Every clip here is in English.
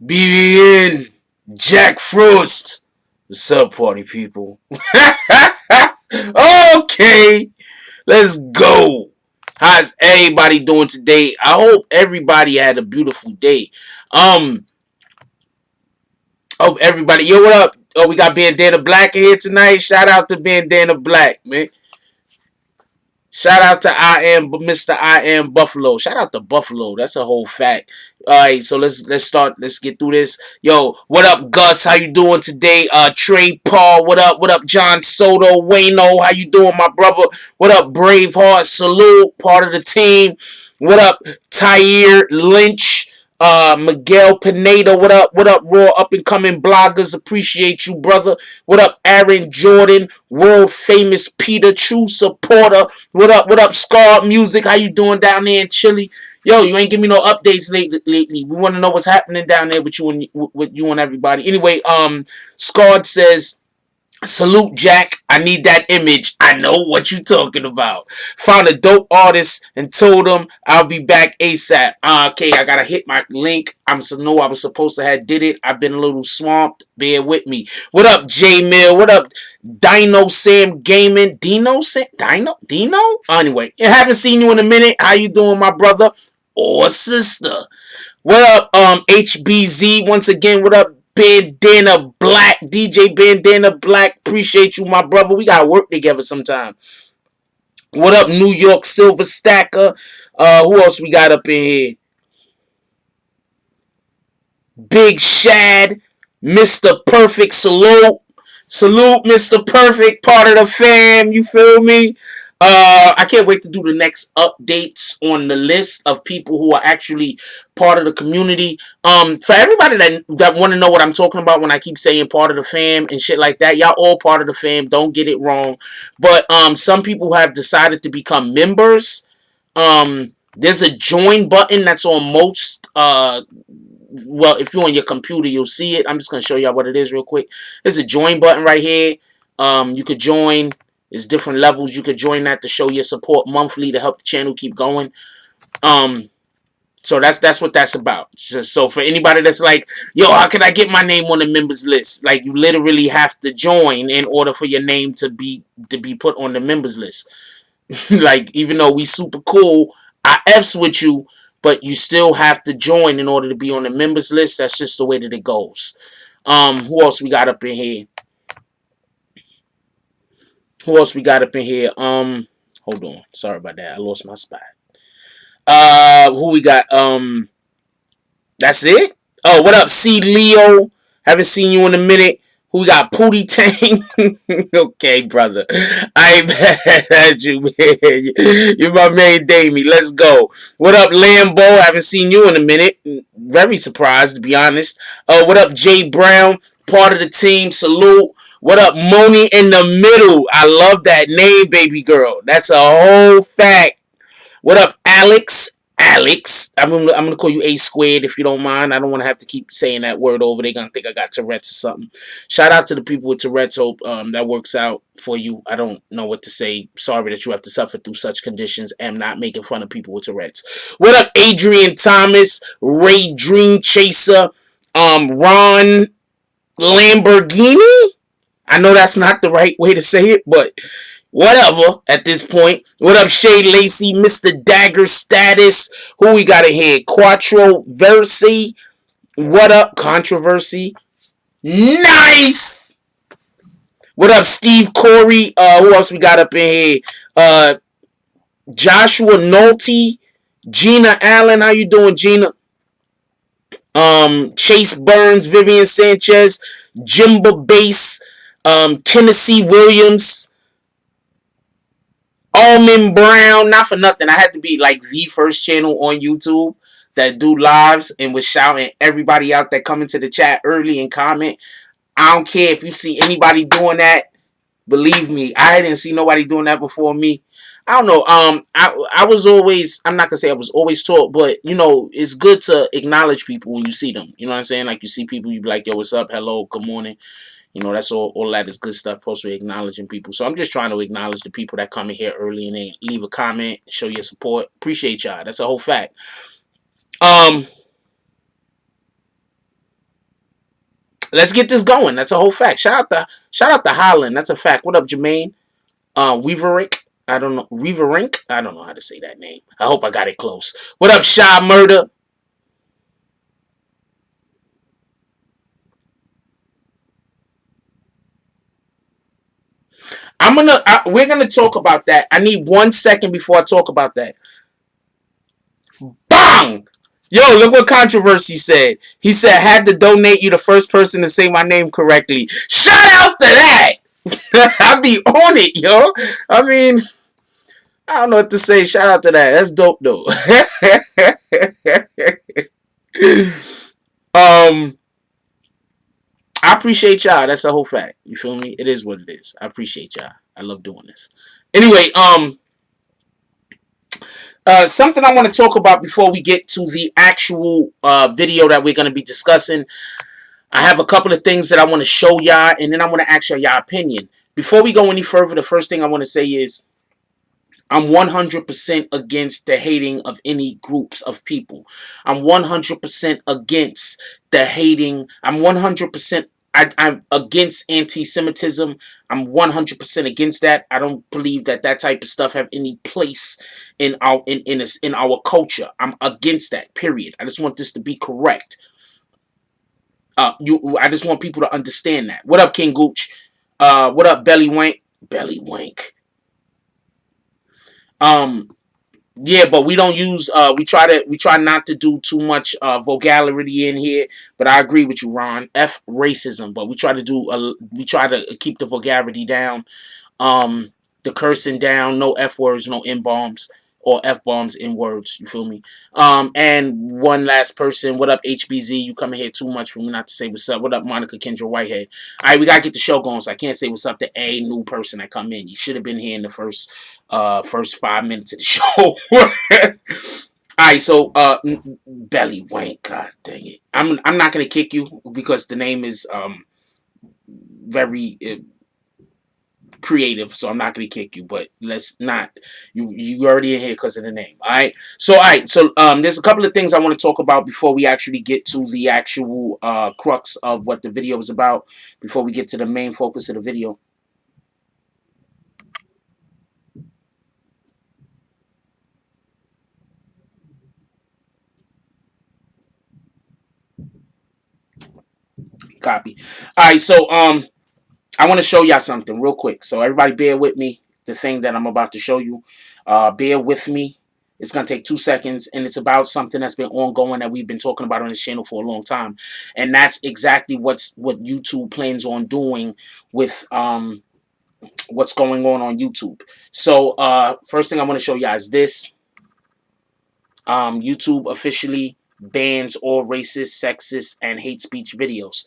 BBN, Jack Frost. What's up, party people? Okay, let's go. How's everybody doing today? I hope everybody had a beautiful day. Um, hope everybody. Yo, what up? Oh, we got Bandana Black here tonight. Shout out to Bandana Black, man. Shout out to I am Mr. I am Buffalo. Shout out to Buffalo. That's a whole fact. All right, so let's start. Let's get through this. Yo, what up, Gus? How you doing today? Trey Paul. What up? What up, John Soto? Wayno. How you doing, my brother? What up, Braveheart? Salute. Part of the team. What up, Tyre Lynch? Miguel Pineda, what up? What up, raw up and coming bloggers? Appreciate you, brother. What up, Aaron Jordan, world famous Peter, true supporter. What up? What up, Scar Music? How you doing down there in Chile? Yo, you ain't give me no updates lately. We want to know what's happening down there with you and everybody. Anyway, Scarred says, salute, Jack. I need that image. I know what you talking about. Found a dope artist and told him I'll be back ASAP. Okay, I gotta hit my link. I was supposed to have did it. I've been a little swamped. Bear with me. What up, J Mill? What up, Dino Sam Gaming? Dino Sam? Dino? Anyway, I haven't seen you in a minute. How you doing, my brother or sister? What up, HBZ? Once again, what up, Bandana Black? DJ Bandana Black. Appreciate you, my brother. We gotta work together sometime. What up, New York Silver Stacker? Who else we got up in here? Big Shad, Mr. Perfect, salute. Salute, Mr. Perfect, part of the fam. You feel me? I can't wait to do the next updates on the list of people who are actually part of the community. For everybody that want to know what I'm talking about when I keep saying part of the fam and shit like that, y'all all part of the fam. Don't get it wrong. But some people have decided to become members. There's a join button that's on most well, if you're on your computer, you'll see it. I'm just gonna show y'all what it is real quick. There's a join button right here. You could join. There's different levels. You could join that to show your support monthly to help the channel keep going. Um, so that's what that's about. So for anybody that's like, yo, how can I get my name on the members list? Like, you literally have to join in order for your name to be put on the members list. Like, even though we super cool, I F's with you, but you still have to join in order to be on the members list. That's just the way that it goes. Who else we got up in here? Who else we got up in here? Hold on. Sorry about that. I lost my spot. Who we got? That's it? Oh, what up, C Leo? Haven't seen you in a minute. Who we got? Pootie Tang. Okay, brother. I ain't mad at you, man. You're my main Damie. Let's go. What up, Lambo? Haven't seen you in a minute. Very surprised, to be honest. What up, Jay Brown? Part of the team. Salute. What up, Moni in the middle? I love that name, baby girl. That's a whole fact. What up, Alex? Alex, I'm gonna call you A squared if you don't mind. I don't want to have to keep saying that word over. They're gonna think I got Tourette's or something. Shout out to the people with Tourette's. Hope that works out for you. I don't know what to say. Sorry that you have to suffer through such conditions. I'm not making fun of people with Tourette's. What up, Adrian Thomas, Ray Dream Chaser, Ron Lamborghini? I know that's not the right way to say it, but whatever at this point. What up, Shay Lacey, Mr. Dagger Status? Who we got in here? Quattroversy. What up, Controversy? Nice! What up, Steve Corey? Who else we got up in here? Joshua Nolte. Gina Allen. How you doing, Gina? Chase Burns, Vivian Sanchez, Jimba Bass, Tennessee Williams, Almond Brown. Not for nothing, I had to be like the first channel on YouTube that do lives and was shouting everybody out that come into the chat early and comment. I don't care if you see anybody doing that. Believe me, I didn't see nobody doing that before me. I don't know. I was always, I'm not gonna say I was always taught, but you know, it's good to acknowledge people when you see them. You know what I'm saying? Like, you see people, you be like, yo, what's up? Hello, good morning. You know, that's all that is good stuff. Supposed to be acknowledging people. So I'm just trying to acknowledge the people that come in here early and they leave a comment, show your support. Appreciate y'all. That's a whole fact. Let's get this going. That's a whole fact. Shout out to Holland. That's a fact. What up, Jermaine? Weaverick. I don't know. Weaverink. I don't know how to say that name. I hope I got it close. What up, Shy Murder? We're gonna talk about that. I need 1 second before I talk about that. Bang! Yo, look what controversy said. He said, had to donate you the first person to say my name correctly. Shout out to that! I be on it, yo. I mean, I don't know what to say. Shout out to that. That's dope, though. um, I appreciate y'all. That's the whole fact. You feel me? It is what it is. I appreciate y'all. I love doing this. Anyway, something I want to talk about before we get to the actual video that we're going to be discussing. I have a couple of things that I want to show y'all, and then I want to ask y'all opinion. Before we go any further, the first thing I want to say is I'm 100% against the hating of any groups of people. I'm 100% against the hating. I'm 100%. I'm against anti-Semitism. I'm 100% against that. I don't believe that type of stuff have any place in our culture. I'm against that. Period. I just want this to be correct. I just want people to understand that. What up, King Gooch? What up, Belly Wank? Belly Wank. Yeah, but we don't use we try not to do too much vulgarity in here, but I agree with you, Ron. F racism, but we try to keep the vulgarity down, the cursing down, no F words, no N bombs or F bombs in words, you feel me? And one last person, what up HBZ? You coming here too much for me not to say what's up. What up, Monica Kendra Whitehead? Alright, we gotta get the show going, so I can't say what's up to a new person that come in. You should have been here in the first 5 minutes of the show. Alright, so Belly Wank, god dang it. I'm not gonna kick you because the name is very creative, so I'm not gonna kick you, but let's not you already in here because of the name. Alright, so there's a couple of things I want to talk about before we actually get to the actual crux of what the video is about, before we get to the main focus of the video. Copy. Alright, so I want to show y'all something real quick. So everybody bear with me. The thing that I'm about to show you. Bear with me. It's going to take 2 seconds. And it's about something that's been ongoing that we've been talking about on this channel for a long time. And that's exactly what YouTube plans on doing with what's going on YouTube. So first thing I want to show y'all is this. YouTube officially bans all racist, sexist, and hate speech videos.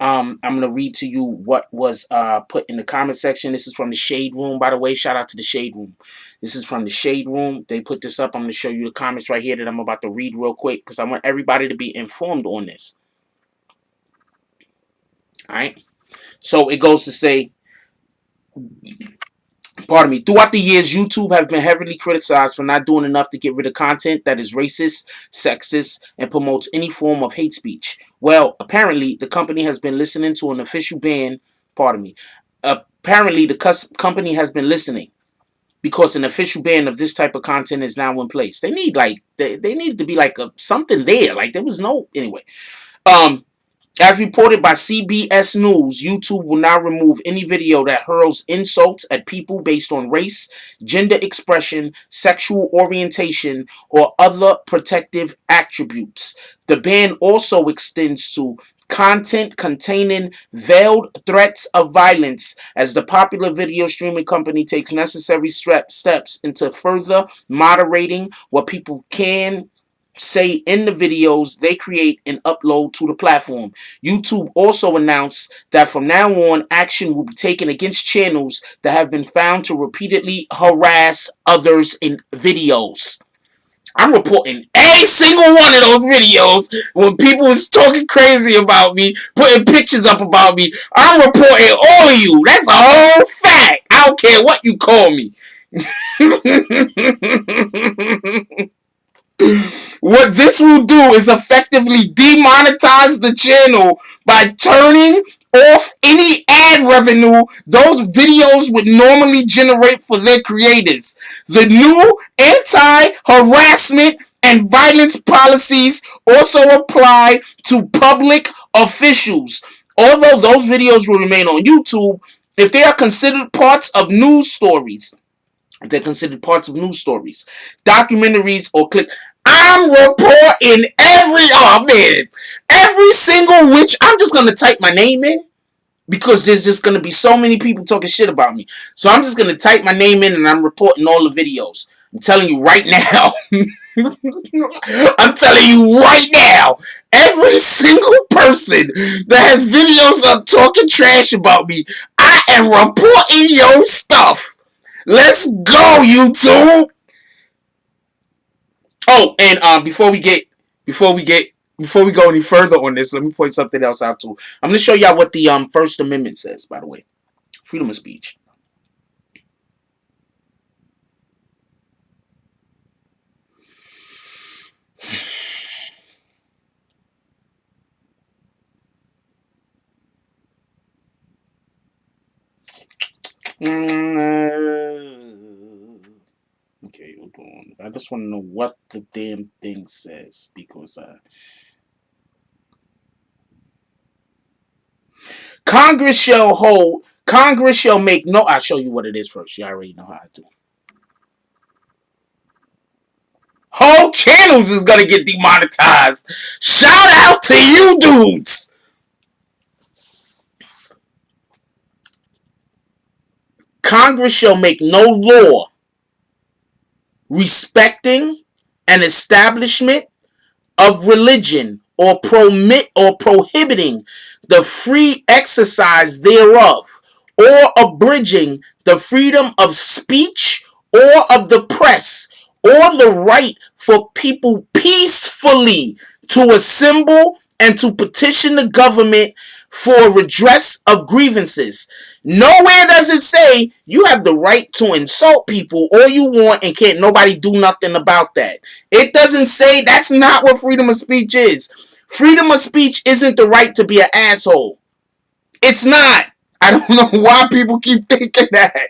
I'm going to read to you what was put in the comment section. This is from the Shade Room, by the way. Shout out to the Shade Room. This is from the Shade Room. They put this up. I'm going to show you the comments right here that I'm about to read real quick because I want everybody to be informed on this. All right. So it goes to say, pardon me, throughout the years, YouTube have been heavily criticized for not doing enough to get rid of content that is racist, sexist, and promotes any form of hate speech. Well, apparently, the company has been listening to an official ban. Pardon me. Apparently, the company has been listening because an official ban of this type of content is now in place. They need they need to be like something there. Like there was no anyway. As reported by CBS News, YouTube will now remove any video that hurls insults at people based on race, gender expression, sexual orientation, or other protective attributes. The ban also extends to content containing veiled threats of violence as the popular video streaming company takes necessary steps into further moderating what people can say in the videos they create and upload to the platform. YouTube also announced that from now on, action will be taken against channels that have been found to repeatedly harass others in videos. I'm reporting every single one of those videos when people was talking crazy about me, putting pictures up about me. I'm reporting all of you. That's a whole fact. I don't care what you call me. What this will do is effectively demonetize the channel by turning off any ad revenue those videos would normally generate for their creators. The new anti-harassment and violence policies also apply to public officials. Although those videos will remain on YouTube, if they are considered parts of news stories, if they're considered parts of news stories, documentaries, or clip. I'm reporting every single witch. I'm just gonna type my name in because there's just gonna be so many people talking shit about me. So I'm just gonna type my name in and I'm reporting all the videos. I'm telling you right now. I'm telling you right now. Every single person that has videos up talking trash about me, I am reporting your stuff. Let's go, YouTube. Oh, and before we go any further on this, let me point something else out too. I'm gonna show y'all what the First Amendment says, by the way. Freedom of speech. Okay, hold on. I just want to know what the damn thing says because Congress shall make no. I'll show you what it is first. You already know how I do. Whole channels is gonna get demonetized. Shout out to you dudes. Congress shall make no law respecting an establishment of religion or prohibiting the free exercise thereof, or abridging the freedom of speech or of the press, or the right for people peacefully to assemble and to petition the government for redress of grievances. Nowhere does it say you have the right to insult people all you want and can't nobody do nothing about that. It doesn't say. That's not what freedom of speech is. Freedom of speech isn't the right to be an asshole. It's not. I don't know why people keep thinking that.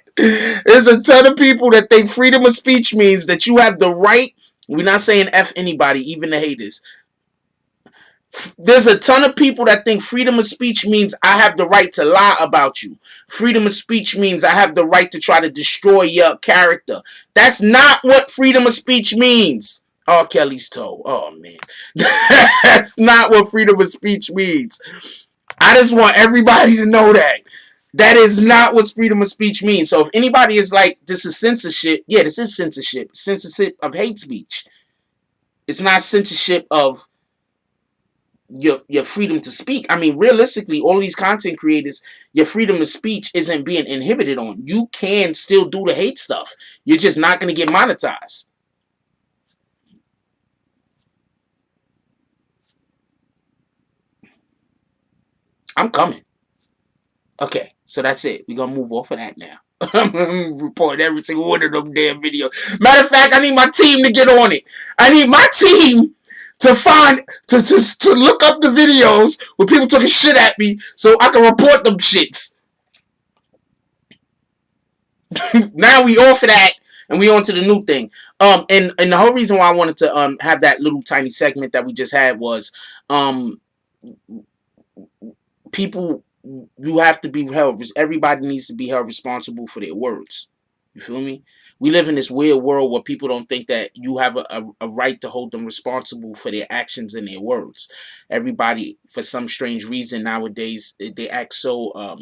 There's a ton of people that think freedom of speech means that you have the right. We're not saying F anybody, even the haters. There's a ton of people that think freedom of speech means I have the right to lie about you. Freedom of speech means I have the right to try to destroy your character. That's not what freedom of speech means. R. Kelly's toe. Oh, man. That's not what freedom of speech means. I just want everybody to know that. That is not what freedom of speech means. So if anybody is like, this is censorship, yeah, this is censorship. Censorship of hate speech. It's not censorship of your freedom to speak. I mean, realistically, all these content creators, your freedom of speech isn't being inhibited on. You can still do the hate stuff. You're just not going to get monetized. I'm coming. Okay, so that's it. We're going to move off of that now. I'm going to report every single one of them damn videos. Matter of fact, I need my team to get on it. I need my team to find, to look up the videos where people talking shit at me so I can report them shits. Now we off of that and we on to the new thing. And the whole reason why I wanted to have that little tiny segment that we just had was people, you have to be held, everybody needs to be held responsible for their words. You feel me? We live in this weird world where people don't think that you have a right to hold them responsible for their actions and their words. Everybody, for some strange reason nowadays, they act so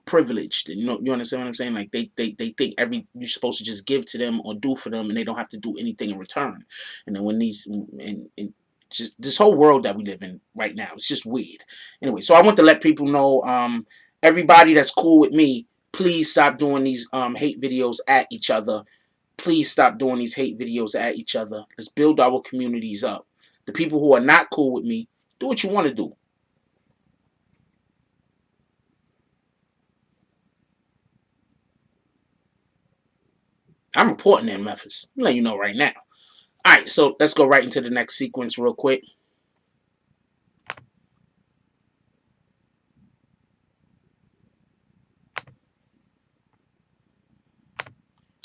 privileged. And you understand what I'm saying? Like they think you're supposed to just give to them or do for them and they don't have to do anything in return. And then when these and just this whole world that we live in right now, it's just weird. Anyway, so I want to let people know, everybody that's cool with me, please stop doing these hate videos at each other. Please stop doing these hate videos at each other. Let's build our communities up. The people who are not cool with me, do what you want to do. I'm reporting in Memphis. I'm letting you know right now. Alright, so let's go right into the next sequence real quick.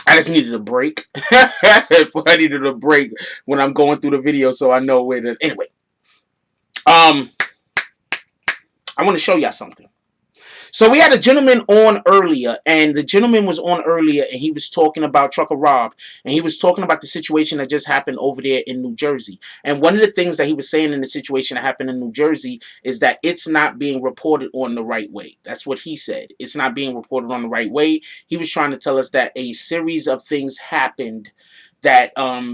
I just needed a break. I needed a break when I'm going through the video so I know where to... Anyway. I want to show y'all something. So we had a gentleman on earlier, and the gentleman was on earlier, and he was talking about Trucker Rob, and he was talking about the situation that just happened over there in New Jersey. And one of the things that he was saying in the situation that happened in New Jersey is that it's not being reported on the right way. That's what he said. It's not being reported on the right way. He was trying to tell us that a series of things happened that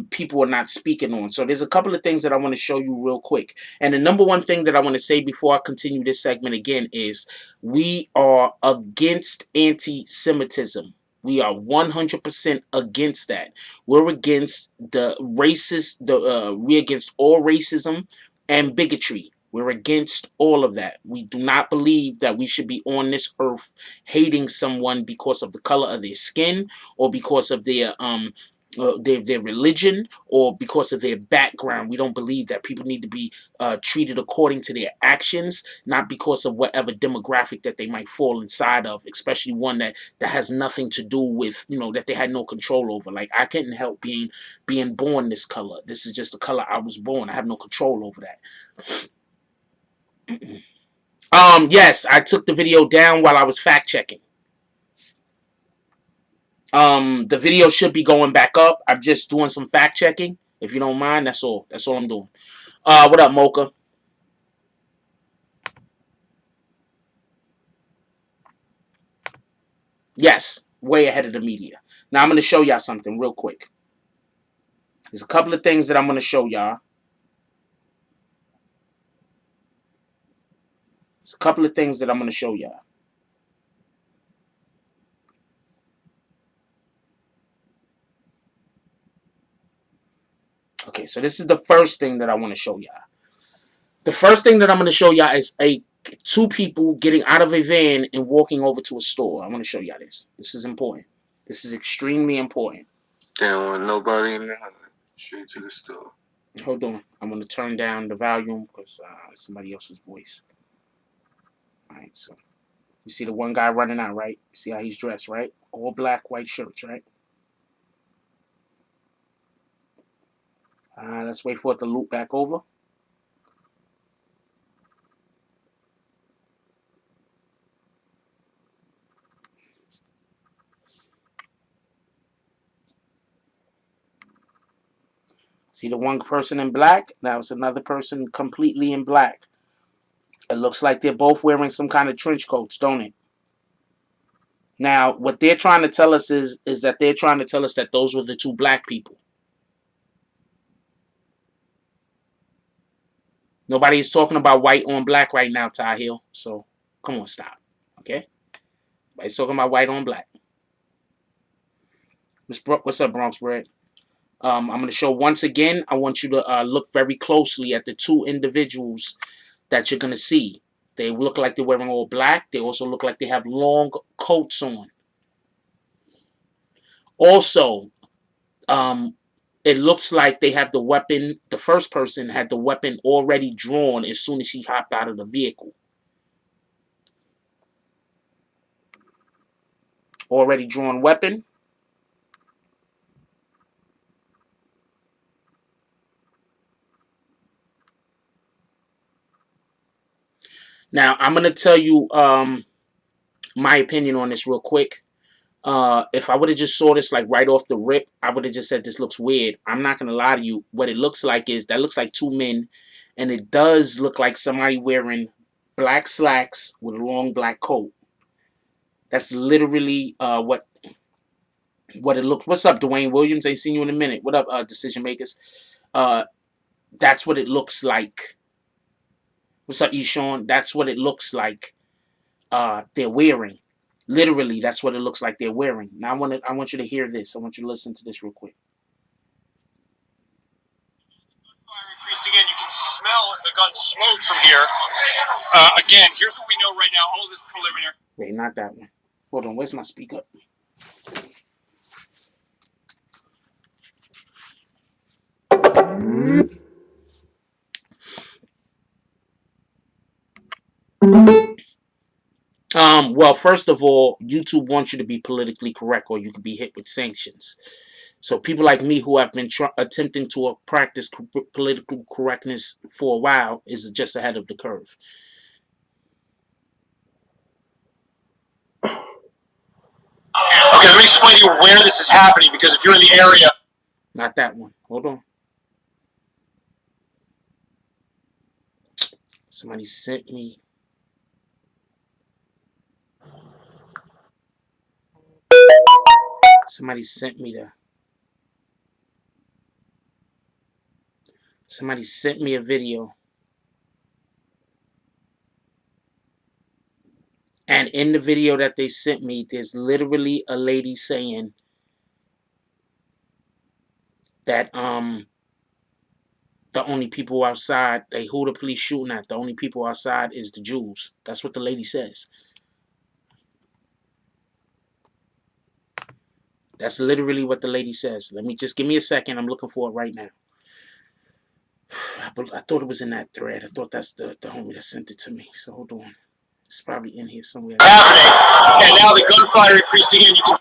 people are not speaking on. So there's a couple of things that I want to show you real quick. And the number one thing that I want to say before I continue this segment again is we are against anti-Semitism. We are 100% against that. We're against the racist, we're against all racism and bigotry. We're against all of that. We do not believe that we should be on this earth hating someone because of the color of their skin or because of their religion or because of their background. We don't believe that people need to be treated according to their actions, not because of whatever demographic that they might fall inside of, especially one that has nothing to do with, that they had no control over. Like, I couldn't help being born this color. This is just the color I was born. I have no control over that. Yes, I took the video down while I was fact checking. The video should be going back up. I'm just doing some fact checking. If you don't mind, that's all. That's all I'm doing. What up, Mocha? Yes, way ahead of the media. Now I'm going to show y'all something real quick. There's a couple of things that I'm going to show y'all. There's a couple of things that I'm going to show y'all. Okay, so this is the first thing that I want to show y'all. The first thing that I'm going to show y'all is two people getting out of a van and walking over to a store. I want to show y'all this. This is important. This is extremely important. They don't want nobody in there. Straight to the store. Hold on. I'm going to turn down the volume because it's somebody else's voice. Alright, so you see the one guy running out, right? You see how he's dressed, right? All black, white shirts, right? Let's wait for it to loop back over. See the one person in black? Now it's another person completely in black. It looks like they're both wearing some kind of trench coats, don't it? Now, what they're trying to tell us is that they're trying to tell us that those were the two black people. Nobody's talking about white on black right now, Ty Hill. So, come on, stop. Okay? Nobody's talking about white on black. What's up, Bronx Bread? I'm going to show once again. I want you to look very closely at the two individuals that you're going to see. They look like they're wearing all black. They also look like they have long coats on. Also, it looks like they have the weapon. The first person had the weapon already drawn as soon as he hopped out of the vehicle. Already drawn weapon. Now, I'm going to tell you my opinion on this real quick. If I would have just saw this like right off the rip, I would have just said this looks weird. I'm not going to lie to you. What it looks like is that looks like two men. And it does look like somebody wearing black slacks with a long black coat. That's literally what it looks. What's up, Dwayne Williams? Ain't seen you in a minute. What up, decision makers? That's what it looks like. What's up, Eshawn? That's what it looks like. They're wearing. Literally, that's what it looks like they're wearing. Now, I want you to hear this. I want you to listen to this real quick. Again, you can smell the gun smoke from here. Again, here's what we know right now. All of this preliminary. Wait, not that one. Hold on. Where's my speaker? Well, first of all, YouTube wants you to be politically correct or you could be hit with sanctions. So people like me who have been attempting to practice political correctness for a while is just ahead of the curve. Okay, let me explain to you where this is happening, because if you're in the area. Not that one. Hold on. Somebody sent me. Somebody sent me the. Somebody sent me a video. And in the video that they sent me, there's literally a lady saying that the only people outside, who the police shooting at, the only people outside is the Jews. That's what the lady says. That's literally what the lady says. Let me just give me a second. I'm looking for it right now. I thought it was in that thread. I thought that's the homie that sent it to me. So hold on. It's probably in here somewhere. Happening, and now the gunfire increased again. You can.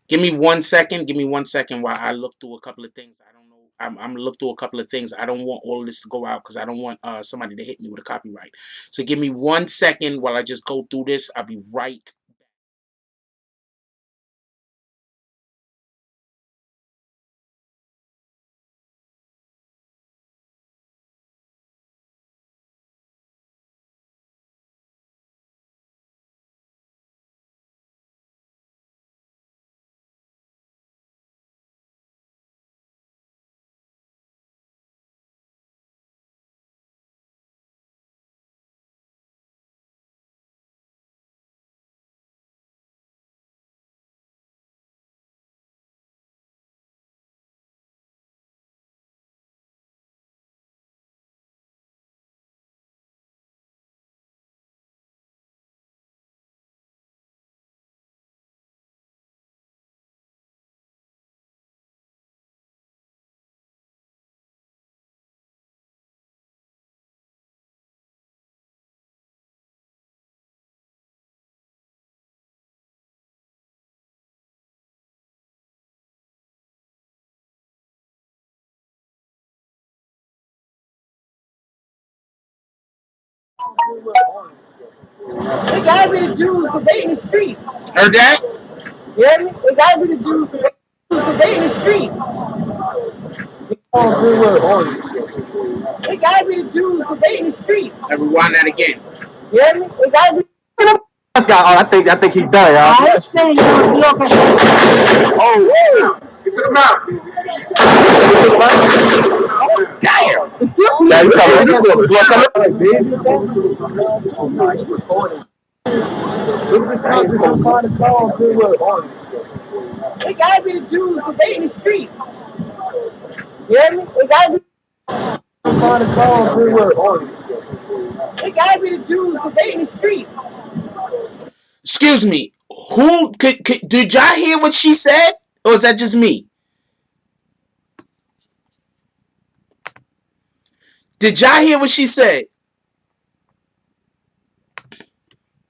Give me 1 second. Give me 1 second while I look through a couple of things. I don't know. I'm gonna look through a couple of things. I don't want all of this to go out because I don't want somebody to hit me with a copyright. So give me 1 second while I just go through this. I'll be right. It gotta be the Jews because they in the street. Heard that? You hear me? It gotta be the Jews because they in the street. It gotta be the Jews because they in the street. And rewind that again. You hear me? It gotta be. I think he's done, y'all. I ain't saying you okay. Oh, Get to the mouth. damn! Yeah, you It gotta be the Jews because they in the street. You hear me? It gotta be. It gotta be the Jews because they in the street. Excuse me. Who did y'all hear what she said? Or is that just me? Did y'all hear what she said?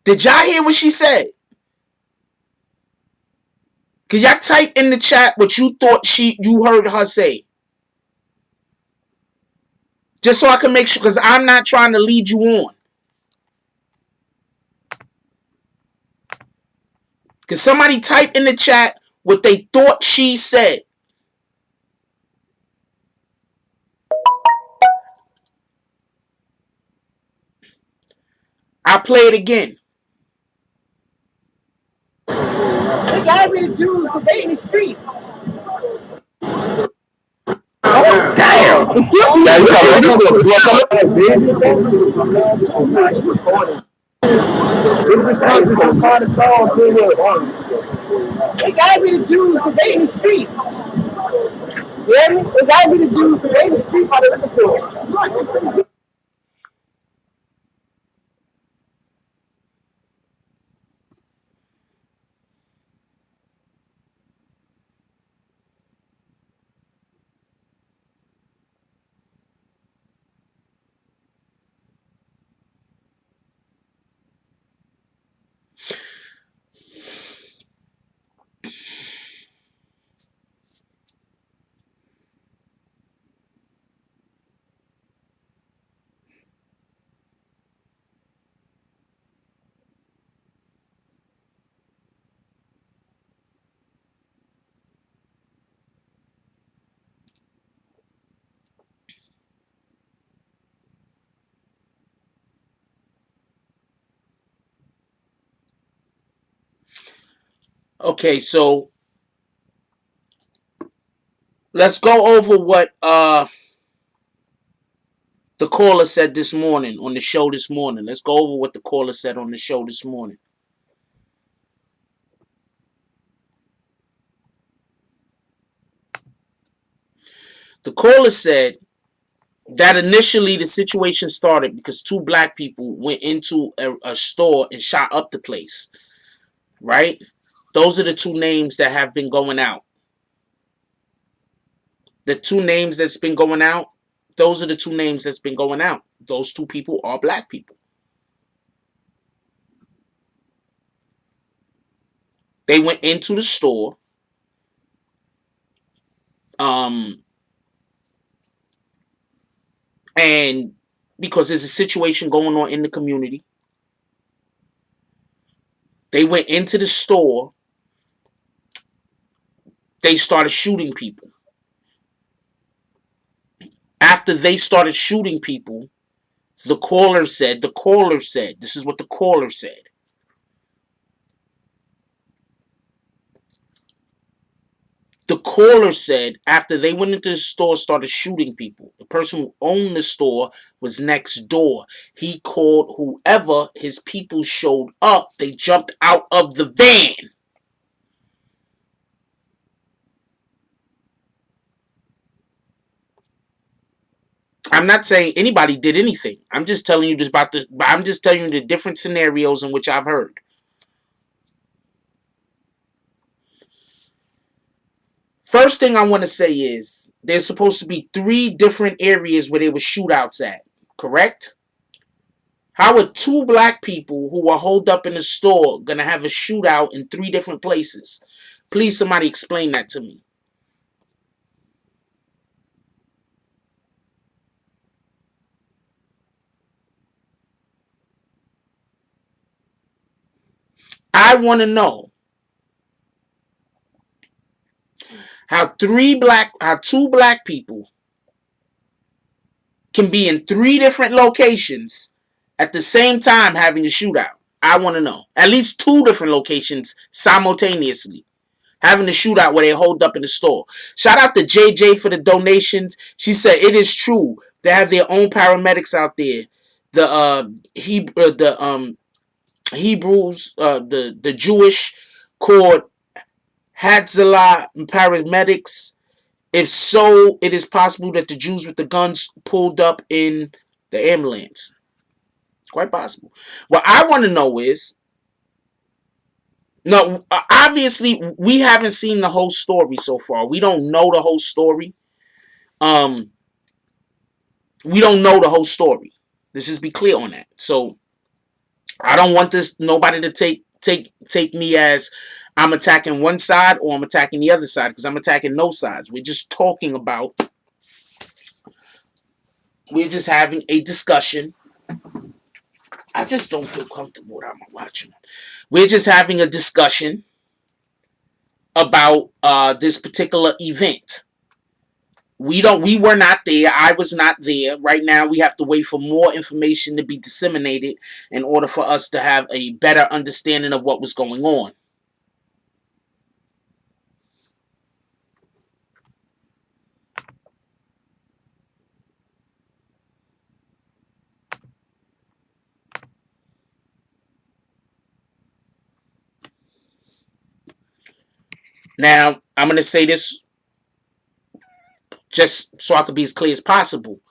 Did y'all hear what she said? Can y'all type in the chat what you thought you heard her say? Just so I can make sure, because I'm not trying to lead you on. Can somebody type in the chat what they thought she said? I'll play it again. It gotta be the Jews because they in the street. damn! Yeah, It gotta be the Jews because they in the street. You hear me? It gotta be the Jews because they in the street by the liquor store. Okay, so let's go over what the caller said this morning on the show this morning. Let's go over what the caller said on the show this morning. The caller said that initially the situation started because two black people went into a store and shot up the place. Right? Those are the two names that have been going out. The two names that's been going out, those are the two names that's been going out. Those two people are black people. They went into the store. And because there's a situation going on in the community, they went into the store. They started shooting people. After they started shooting people, the caller said, this is what the caller said. The caller said after they went into the store, started shooting people. The person who owned the store was next door. He called whoever, his people showed up. They jumped out of the van. I'm not saying anybody did anything. I'm just telling you I'm just telling you the different scenarios in which I've heard. First thing I want to say is there's supposed to be 3 different areas where there were shootouts at, correct? How are 2 black people who are holed up in the store going to have a shootout in 3 different places? Please, somebody explain that to me. I want to know how 2 black people can be in 3 different locations at the same time having a shootout. I want to know. At least 2 different locations simultaneously having a shootout where they hold up in the store. Shout out to JJ for the donations. She said it is true. They have their own paramedics out there. The Hebrews, the Jewish called Hatzalah paramedics. If so, it is possible that the Jews with the guns pulled up in the ambulance. Quite possible. What I want to know is, no, obviously we haven't seen the whole story so far. We don't know the whole story. We don't know the whole story. Let's just be clear on that. So I don't want nobody to take me as I'm attacking one side or I'm attacking the other side, because I'm attacking no sides. We're just talking about. We're just having a discussion. I just don't feel comfortable that I'm watching. We're just having a discussion about this particular event. We were not there. I was not there. Right now, we have to wait for more information to be disseminated in order for us to have a better understanding of what was going on. Now, I'm going to say this just so I could be as clear as possible.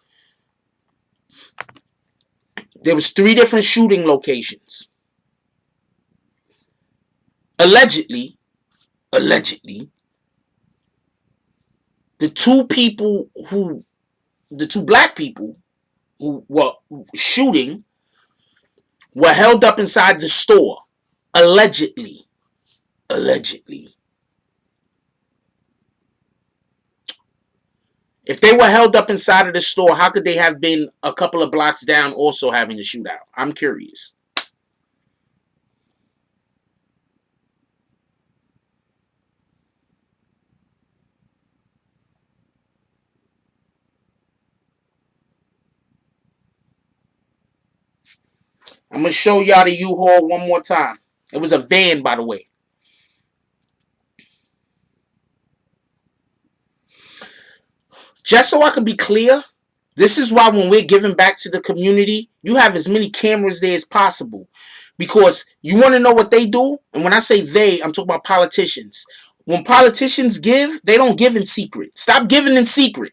There was 3 different shooting locations. Allegedly, the 2 black people who were shooting were held up inside the store. Allegedly. If they were held up inside of the store, how could they have been a couple of blocks down also having a shootout? I'm curious. I'm going to show y'all the U-Haul one more time. It was a van, by the way. Just so I can be clear, this is why when we're giving back to the community, you have as many cameras there as possible. Because you want to know what they do? And when I say they, I'm talking about politicians. When politicians give, they don't give in secret. Stop giving in secret.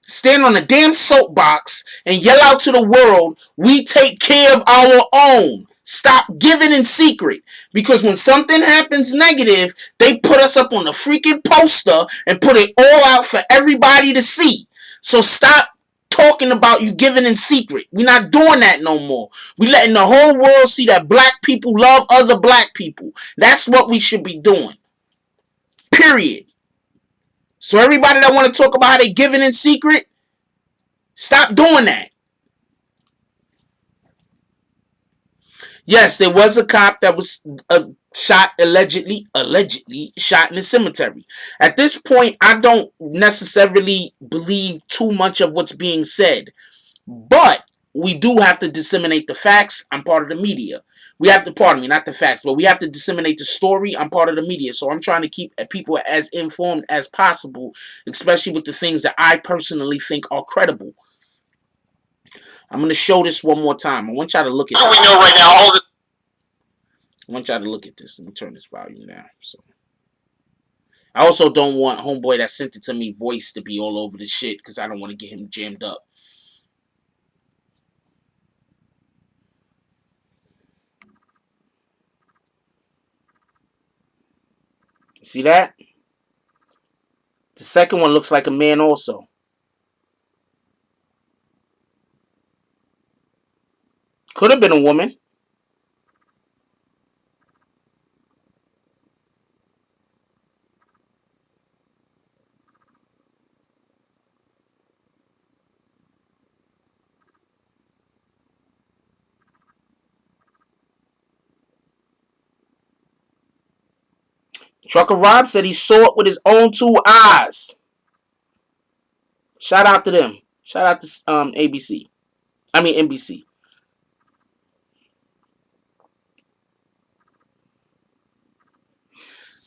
Stand on a damn soapbox and yell out to the world, we take care of our own. Stop giving in secret. Because when something happens negative, they put us up on the freaking poster and put it all out for everybody to see. So stop talking about you giving in secret. We're not doing that no more. We're letting the whole world see that black people love other black people. That's what we should be doing. Period. So everybody that want to talk about how they giving in secret, stop doing that. Yes, there was a cop that was shot allegedly shot in the cemetery. At this point, I don't necessarily believe too much of what's being said, but we do have to disseminate the facts. I'm part of the media. We have to, pardon me, not the facts, but we have to disseminate the story. I'm part of the media, so I'm trying to keep people as informed as possible, especially with the things that I personally think are credible. I'm going to show this one more time. I want y'all to look at this. So we know right now all the. I want y'all to look at this. Let me turn this volume down. So, I also don't want homeboy that sent it to me voice to be all over the shit because I don't want to get him jammed up. See that? The second one looks like a man also. Could have been a woman. Trucker Rob said he saw it with his own two eyes. Shout out to them. Shout out to ABC. I mean NBC.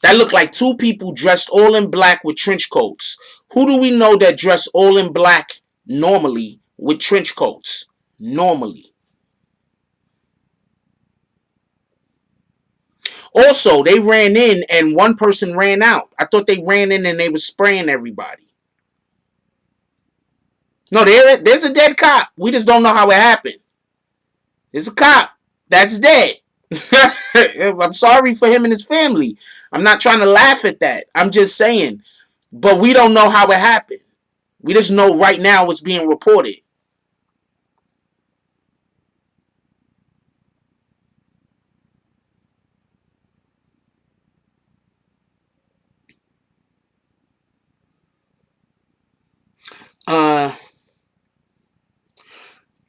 That looked like two people dressed all in black with trench coats. Who do we know that dress all in black normally with trench coats? Normally. Also, they ran in and one person ran out. I thought they ran in and they were spraying everybody. No, there's a dead cop. We just don't know how it happened. There's a cop that's dead. I'm sorry for him and his family. I'm not trying to laugh at that. I'm just saying. But we don't know how it happened. We just know right now what's being reported.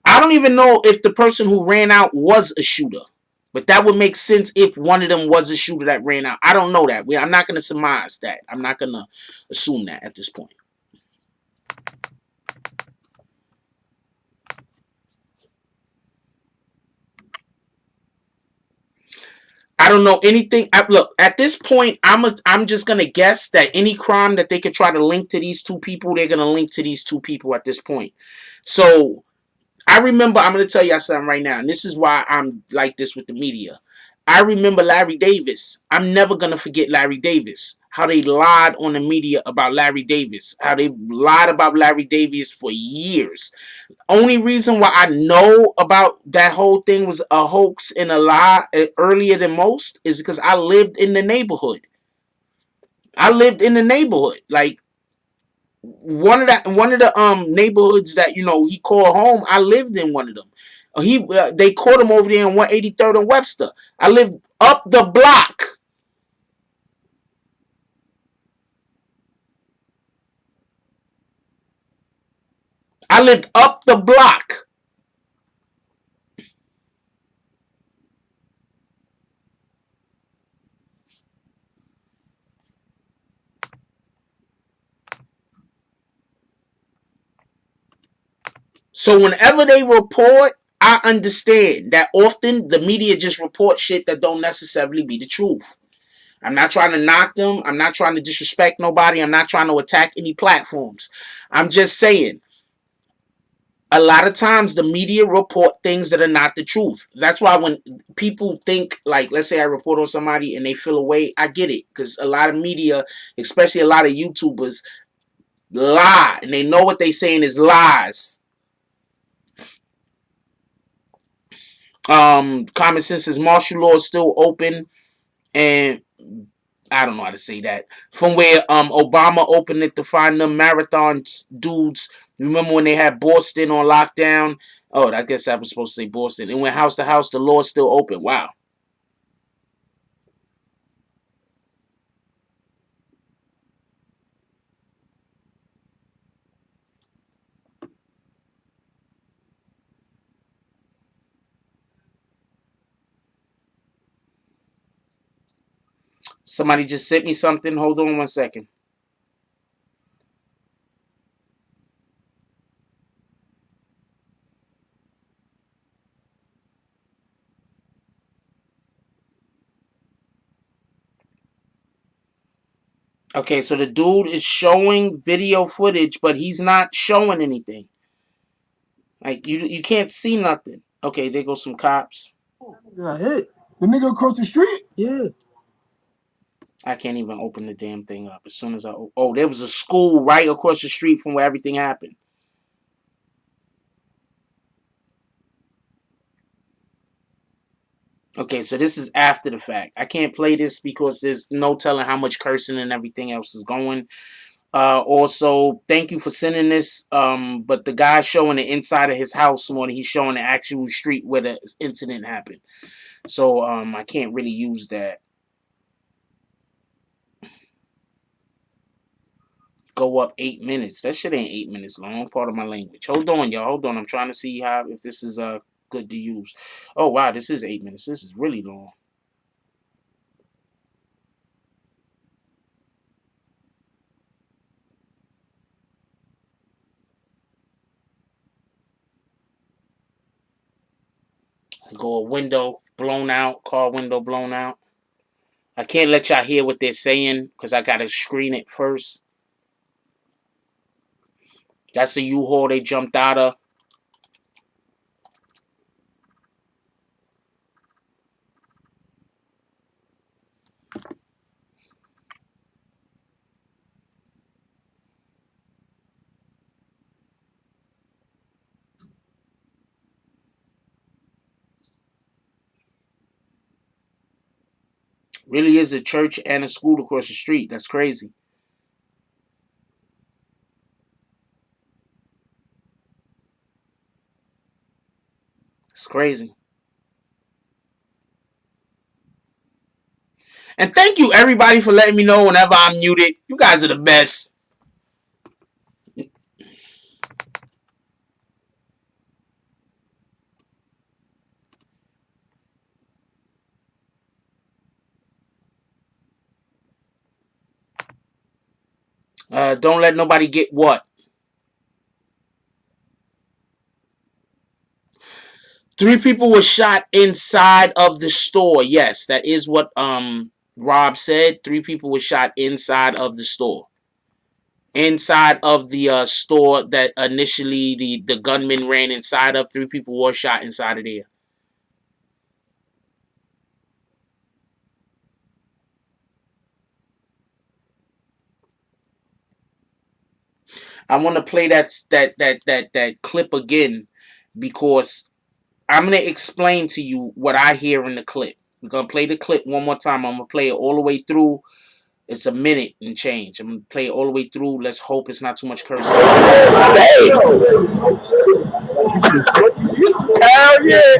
I don't even know if the person who ran out was a shooter. But that would make sense if one of them was a shooter that ran out. I don't know that. I'm not going to surmise that. I'm not going to assume that at this point. I don't know anything. Look, at this point, I'm just going to guess that any crime that they could try to link to these two people, they're going to link to these two people at this point. So I remember, I'm going to tell y'all something right now, and this is why I'm like this with the media. I remember Larry Davis. I'm never going to forget Larry Davis. How they lied on the media about Larry Davis. How they lied about Larry Davis for years. Only reason why I know about that whole thing was a hoax and a lie earlier than most is because I lived in the neighborhood. I lived in the neighborhood. Like, one of the neighborhoods that he called home, I lived in one of them. They caught him over there in 183rd and Webster. I lived up the block. I lived up the block. So whenever they report, I understand that often the media just report shit that don't necessarily be the truth. I'm not trying to knock them. I'm not trying to disrespect nobody. I'm not trying to attack any platforms. I'm just saying, a lot of times the media report things that are not the truth. That's why when people think, like, let's say I report on somebody and they feel away, I get it. Because a lot of media, especially a lot of YouTubers, lie. And they know what they saying is lies. Common sense is martial law is still open. And I don't know how to say that. From where Obama opened it to find them marathon dudes. Remember when they had Boston on lockdown? Oh, I guess I was supposed to say Boston. And went house to house, the law is still open. Wow. Somebody just sent me something. Hold on 1 second. Okay, so the dude is showing video footage, but he's not showing anything. Like, you can't see nothing. Okay, there goes some cops. Got hit. The nigga across the street? Yeah. I can't even open the damn thing up. As soon as I... Oh, there was a school right across the street from where everything happened. Okay, so this is after the fact. I can't play this because there's no telling how much cursing and everything else is going. Also, thank you for sending this. But the guy's showing the inside of his house more than he's showing the actual street where the incident happened. So I can't really use that. Go up 8 minutes. That shit ain't 8 minutes long. Part of my language. Hold on, y'all. Hold on. I'm trying to see how if this is good to use. Oh wow, this is 8 minutes. This is really long. Go a window blown out, car window blown out. I can't let y'all hear what they're saying because I gotta screen it first. That's the U-Haul they jumped out of. Really is a church and a school across the street. That's crazy. It's crazy. And thank you everybody for letting me know whenever I'm muted. You guys are the best. Don't let nobody get what? 3 people were shot inside of the store. Yes, that is what Rob said. 3 people were shot inside of the store. Inside of the store that initially the gunman ran inside of. 3 people were shot inside of there. I want to play that clip again because I'm going to explain to you what I hear in the clip. We're going to play the clip one more time. I'm going to play it all the way through. It's a minute and change. I'm going to play it all the way through. Let's hope it's not too much cursing. Hell yeah!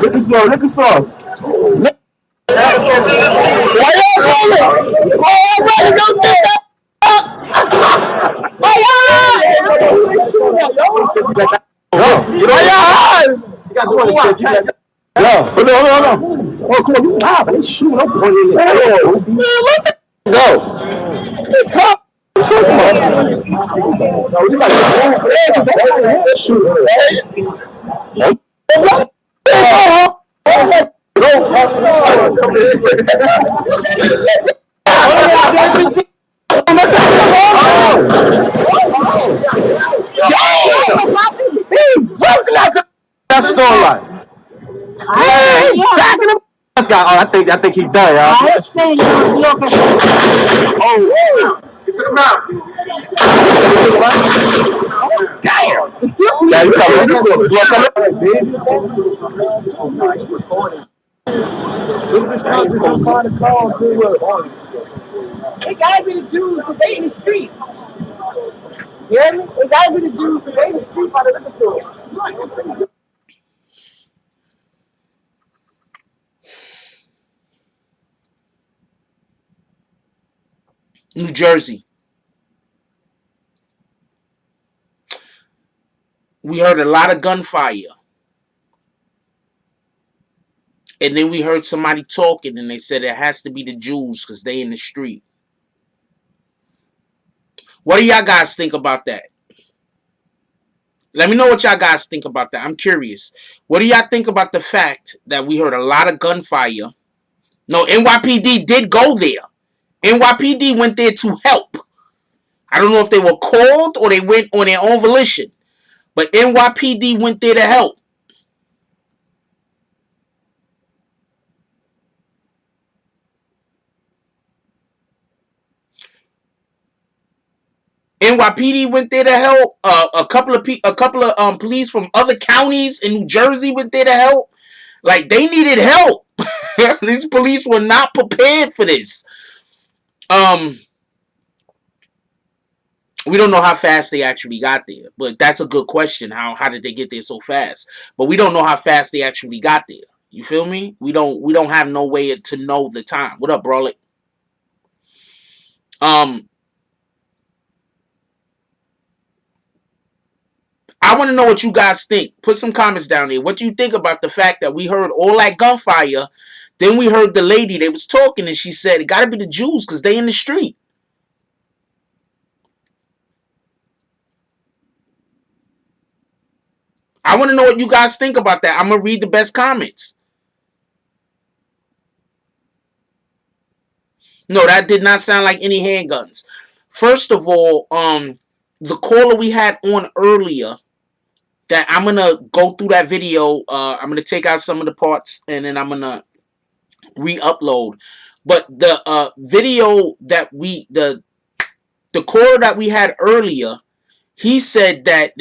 Look at slow, look at slow. Why y'all rolling? Why y'all don't get that? Why y'all? You got to shit. You got yo, hold on. Oh, come on, you live. I ain't shooting. I'm pointing in. Go. Come on. No, you got to shoot. That's storyline. Hey, back in the this guy. Oh, I think he's done, y'all. Oh, it's in the mouth. Damn. Yeah, you coming? You It gotta be the Jews because they in the street. You hear me? It gotta be the Jews because they in the street by the liquor store. New Jersey. We heard a lot of gunfire. And then we heard somebody talking and they said it has to be the Jews because they in the street. What do y'all guys think about that? Let me know what y'all guys think about that. I'm curious. What do y'all think about the fact that we heard a lot of gunfire? No, NYPD did go there. NYPD went there to help. I don't know if they were called or they went on their own volition. But NYPD went there to help. NYPD went there to help. A couple of police from other counties in New Jersey went there to help. Like, they needed help. These police were not prepared for this. We don't know how fast they actually got there, but that's a good question. How did they get there so fast? But we don't know how fast they actually got there. You feel me? We don't have no way to know the time. What up, Brolic? I want to know what you guys think. Put some comments down there. What do you think about the fact that we heard all that gunfire? Then we heard the lady, they was talking, and she said, it got to be the Jews because they in the street. I want to know what you guys think about that. I'm going to read the best comments. No, that did not sound like any handguns. First of all, the caller we had on earlier, that I'm going to go through that video. I'm going to take out some of the parts and then I'm going to re-upload. But the video that the caller that we had earlier, he said that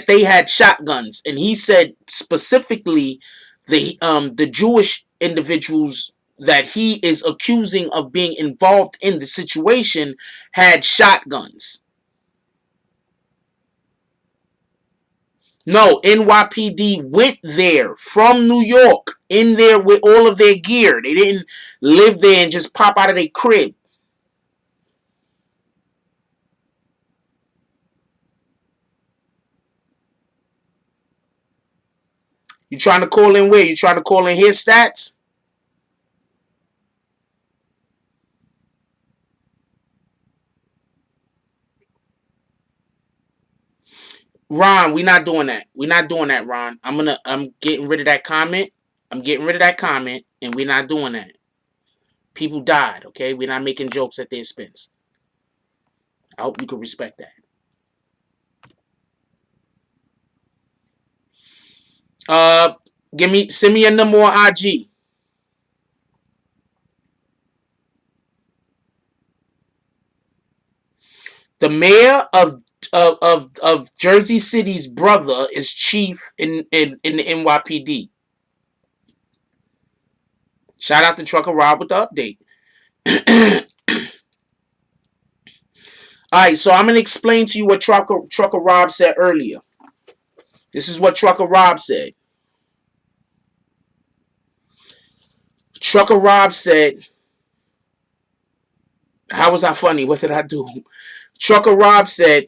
they had shotguns, and he said specifically the Jewish individuals that he is accusing of being involved in the situation had shotguns. No, NYPD went there from New York, in there with all of their gear. They didn't live there and just pop out of their crib. You trying to call in where? You trying to call in his stats? Ron, we not doing that. We not doing that, Ron. I'm getting rid of that comment. I'm getting rid of that comment, and we're not doing that. People died, okay? We're not making jokes at their expense. I hope you can respect that. Send me a number on IG. The mayor of Jersey City's brother is chief in the NYPD. Shout out to Trucker Rob with the update. Alright, so I'm going to explain to you what Trucker Rob said earlier. This is what Trucker Rob said. Trucker Rob said, how was I funny? What did I do? Trucker Rob said,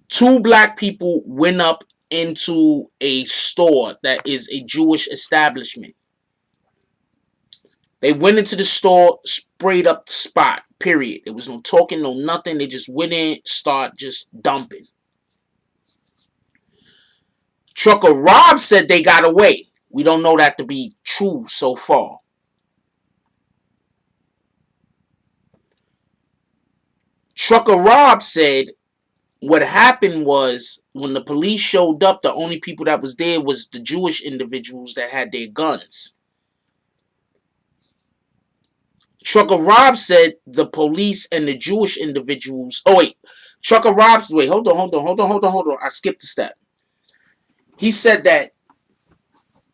2 black people went up into a store that is a Jewish establishment. They went into the store, sprayed up the spot. Period. There was no talking, no nothing. They just went in, start just dumping. Trucker Rob said they got away. We don't know that to be true so far. Trucker Rob said what happened was when the police showed up, the only people that was there was the Jewish individuals that had their guns. Trucker Rob said the police and the Jewish individuals. Oh wait, Trucker Rob. Wait, hold on. I skipped a step. He said that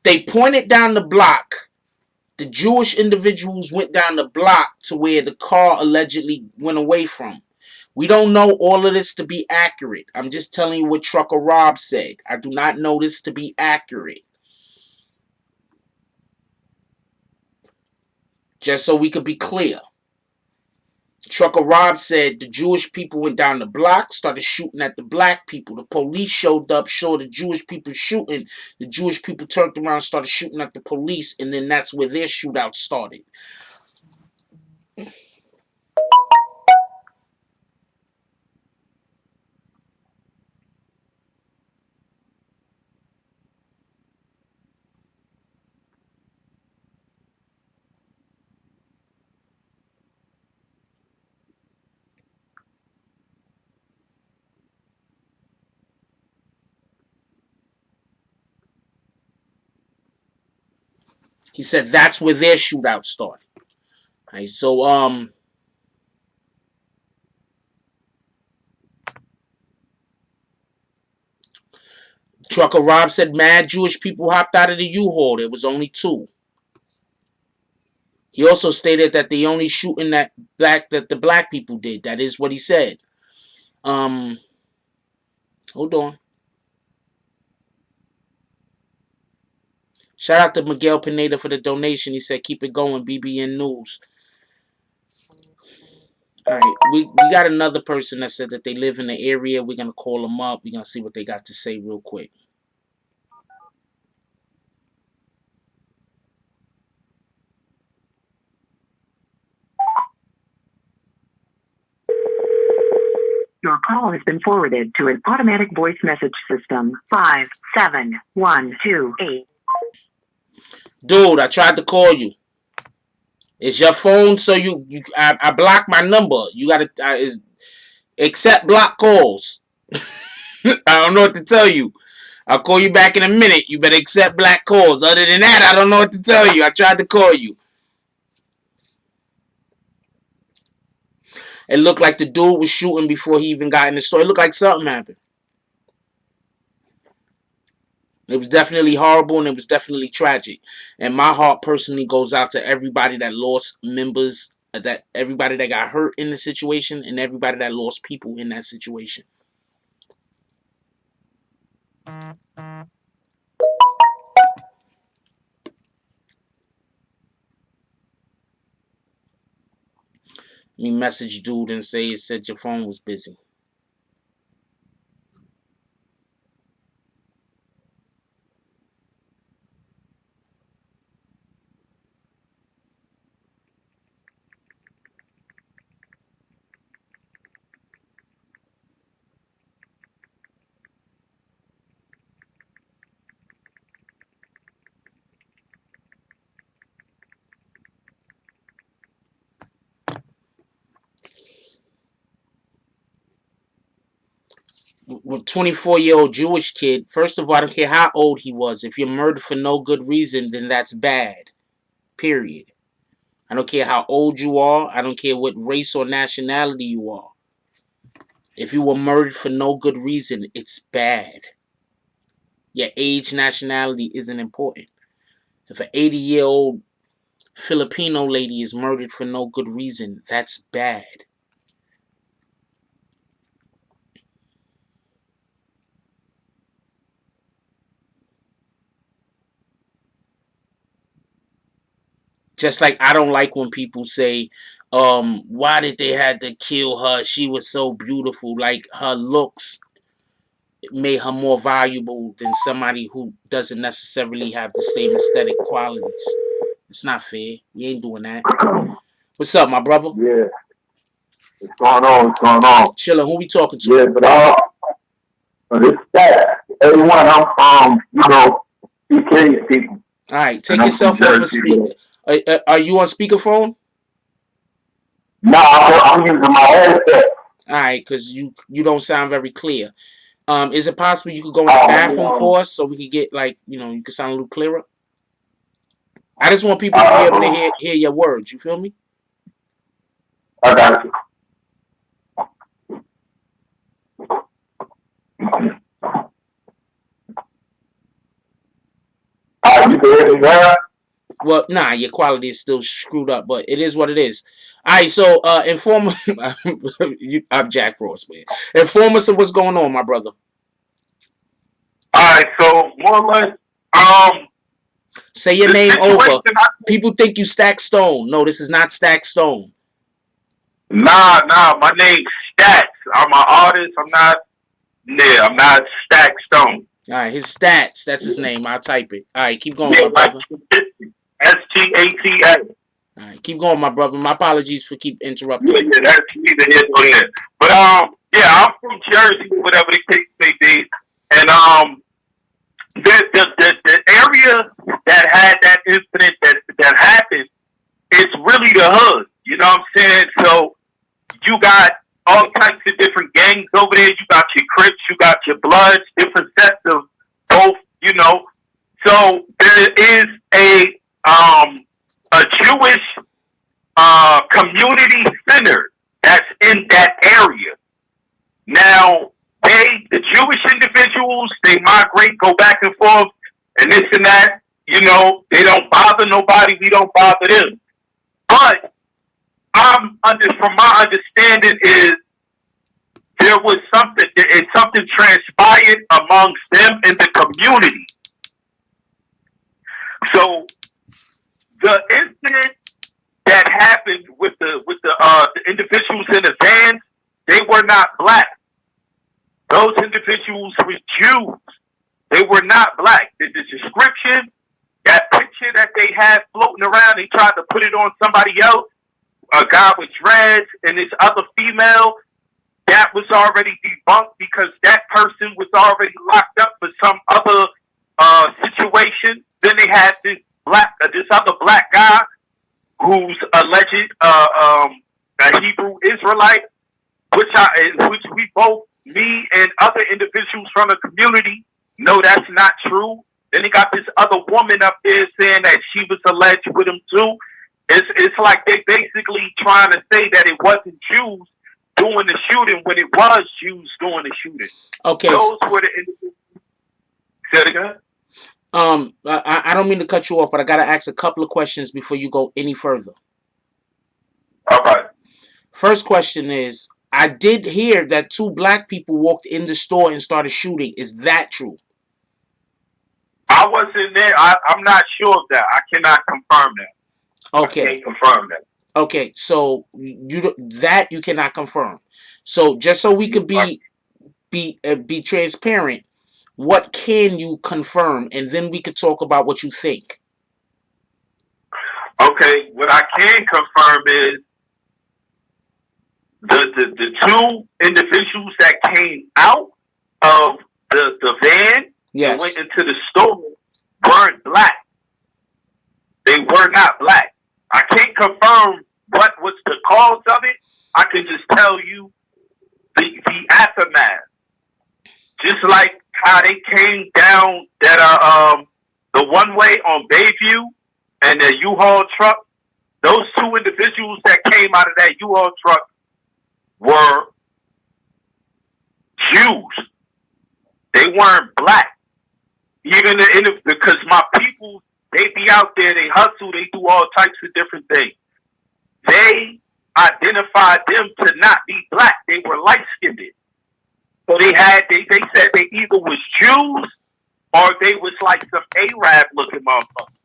they pointed down the block. The Jewish individuals went down the block to where the car allegedly went away from. We don't know all of this to be accurate. I'm just telling you what Trucker Rob said. I do not know this to be accurate. Just so we could be clear. Trucker Rob said the Jewish people went down the block, started shooting at the black people. The police showed up, saw the Jewish people shooting. The Jewish people turned around and started shooting at the police, and then that's where their shootout started. He said that's where their shootout started. All right, so Trucker Rob said mad Jewish people hopped out of the U-Haul. There was only 2. He also stated that the only shooting that the black people did. That is what he said. Hold on. Shout out to Miguel Pineda for the donation. He said, keep it going, BBN News. All right, we got another person that said that they live in the area. We're going to call them up. We're going to see what they got to say real quick. Your call has been forwarded to an automatic voice message system. 57128. Dude, I tried to call you. It's your phone, so I blocked my number. You gotta accept block calls. I don't know what to tell you. I'll call you back in a minute. You better accept black calls. Other than that, I don't know what to tell you. I tried to call you. It looked like the dude was shooting before he even got in the store. It looked like something happened. It was definitely horrible and it was definitely tragic. And my heart personally goes out to everybody that lost members, that everybody that got hurt in the situation, and everybody that lost people in that situation. Let me message dude and say it said your phone was busy. With 24-year-old Jewish kid, first of all, I don't care how old he was. If you're murdered for no good reason, then that's bad. Period. I don't care how old you are. I don't care what race or nationality you are. If you were murdered for no good reason, it's bad. Your age, nationality isn't important. If an 80-year-old Filipino lady is murdered for no good reason, that's bad. Just like I don't like when people say, why did they have to kill her? She was so beautiful. Like her looks made her more valuable than somebody who doesn't necessarily have the same aesthetic qualities. It's not fair. We ain't doing that. What's up, my brother? Yeah. What's going on? What's going on? Chillin', who we talking to? Yeah, but this that everyone I'm PK people. All right, take And I'm yourself from off of Jersey, speak. Are you on speakerphone? No, I'm using my headset. All right, because you don't sound very clear. Is it possible you could go in the bathroom for us so we could get you can sound a little clearer? I just want people to be able to hear your words. You feel me? I got you. You can hear me now? Well, nah, your quality is still screwed up, but it is what it is. All right, so inform I'm Jack Frost, man. Inform us of what's going on, my brother. All right, so more or less, say your name over. People think you Stack Stone. No, this is not Stack Stone. Nah, my name's Stats. I'm an artist. I'm not Stack Stone. All right, his Stats. That's his name. I'll type it. All right, keep going, my brother. STATS. All right, keep going, my brother. My apologies for keep interrupting. Yeah, that's neither here nor there. But I'm from Jersey, whatever the case may be, and the area that had that incident that happened is really the hood. You know what I'm saying? So you got all types of different gangs over there. You got your Crips, you got your Bloods, different sets of both. You know, so there is a Jewish community center that's in that area. Now, the Jewish individuals, they migrate, go back and forth, and this and that. You know, they don't bother nobody. We don't bother them. But from my understanding is there was something transpired amongst them in the community. So the incident that happened with the individuals in the vans, they were not black. Those individuals were Jews. They were not black. The description, that picture that they had floating around, they tried to put it on somebody else, a guy with dreads and this other female, that was already debunked because that person was already locked up for some other situation. Then they had this other black guy who's alleged a Hebrew Israelite, which we both, me and other individuals from the community, know that's not true. Then they got this other woman up there saying that she was alleged with him too. It's like they basically trying to say that it wasn't Jews doing the shooting when it was Jews doing the shooting. Okay. Those were the individuals. Say it again? I don't mean to cut you off, but I gotta ask a couple of questions before you go any further. Okay. First question is, I did hear that 2 black people walked in the store and started shooting. Is that true? I wasn't there. I'm not sure of that. I cannot confirm that. Okay. I can't confirm that. Okay, so you cannot confirm. So just so we could be transparent, what can you confirm, and then we could talk about what you think. Okay, what I can confirm is the 2 individuals that came out of the van and went into the store weren't black. They were not black. I can't confirm what was the cause of it. I can just tell you the aftermath. Just like how they came down that the one way on Bayview and the U-Haul truck. Those 2 individuals that came out of that U-Haul truck were Jews. They weren't black. Even because my people, they be out there, they hustle, they do all types of different things. They identified them to not be black. They were light-skinned. So they said they either was Jews or they was like some Arab looking motherfuckers.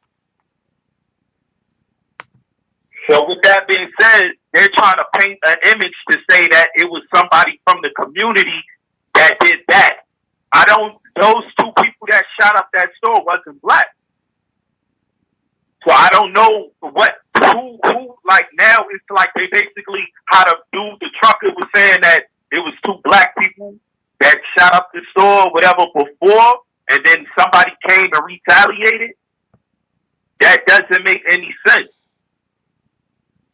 So with that being said, they're trying to paint an image to say that it was somebody from the community that did that. Those 2 people that shot up that store wasn't black. So I don't know who like now it's like they basically how the dude the trucker was saying that it was two black people that shot up the store or whatever before, and then somebody came and retaliated. That doesn't make any sense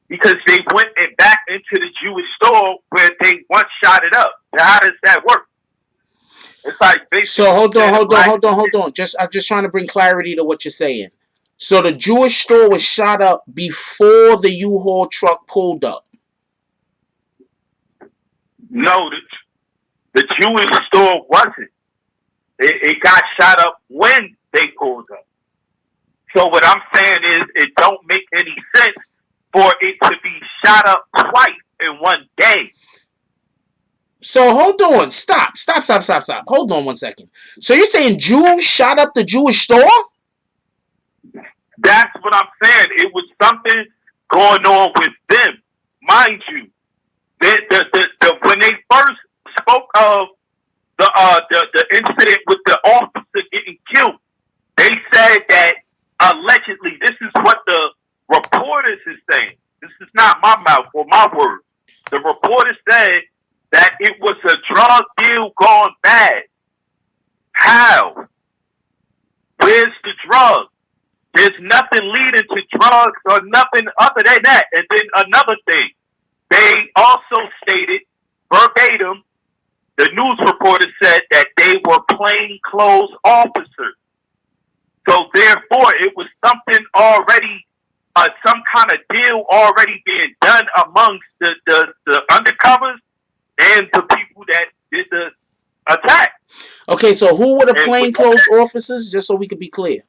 because they went back into the Jewish store where they once shot it up. Now, how does that work? It's like So hold on. I'm just trying to bring clarity to what you're saying. So the Jewish store was shot up before the U-Haul truck pulled up. No, the Jewish store wasn't. It got shot up when they pulled up. So what I'm saying is it don't make any sense for it to be shot up twice in one day. So hold on. Stop. Hold on 1 second. So you're saying Jews shot up the Jewish store? That's what I'm saying. It was something going on with them. Mind you, when they first spoke of the incident with the officer getting killed, they said that allegedly, this is what the reporters is saying. This is not my mouth or my words. The reporter said that it was a drug deal gone bad. How? Where's the drug? There's nothing leading to drugs or nothing other than that. And then another thing, they also stated verbatim, the news reporter said that they were plainclothes officers. So therefore, it was something already, some kind of deal already being done amongst the undercovers and the people that did the attack. Okay, so who were the plainclothes officers, just so we can be clear?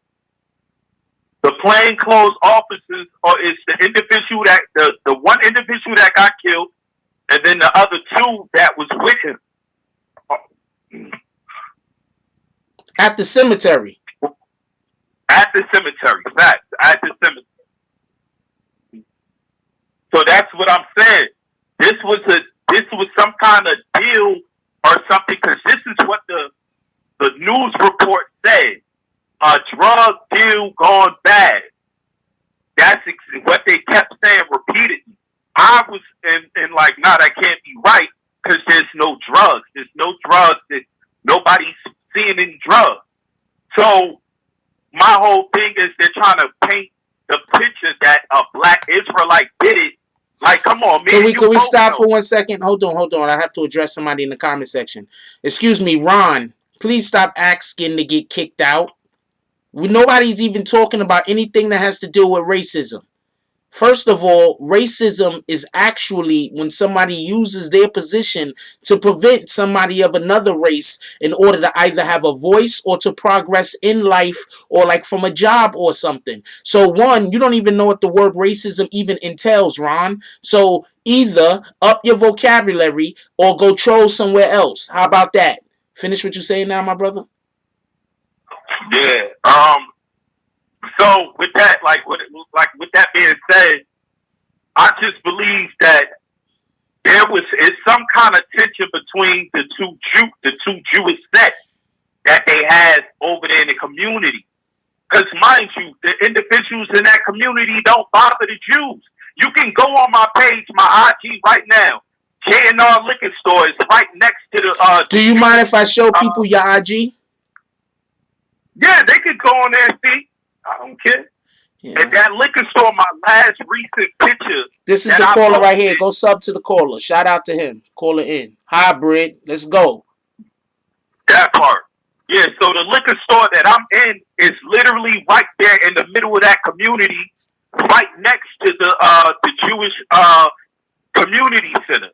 The plainclothes officers is the individual that the one individual that got killed, and then the other two that was with him at the cemetery. At the cemetery, facts. At the cemetery. So that's what I'm saying. This was some kind of deal or something, because this is what the news report said. A drug deal gone bad. That's what they kept saying repeatedly. I was in like, nah, that can't be right, because there's no drugs. There's no drugs. Nobody's seeing any drugs. So my whole thing is they're trying to paint the picture that a black Israelite did it. Like, come on, man. Can we stop for 1 second? Hold on. I have to address somebody in the comment section. Excuse me, Ron. Please stop asking to get kicked out. Nobody's even talking about anything that has to do with racism. First of all, racism is actually when somebody uses their position to prevent somebody of another race in order to either have a voice or to progress in life, or like from a job or something. So one, you don't even know what the word racism even entails, Ron. So either up your vocabulary or go troll somewhere else. How about that? Finish what you're saying now, my brother. Yeah. So with that, with that being said, I just believe that it's some kind of tension between the two Jewish sects that they had over there in the community. Because mind you, the individuals in that community don't bother the Jews. You can go on my page, my IG right now. J&R Liquor Store is right next to the. Do you mind if I show people your IG? Yeah, they could go on there and see. I don't care. Yeah. And that liquor store, my last recent picture. This is the caller right here. Go sub to the caller. Shout out to him. Caller in. Hybrid. Let's go. That part. Yeah, so the liquor store that I'm in is literally right there in the middle of that community, right next to the Jewish community center.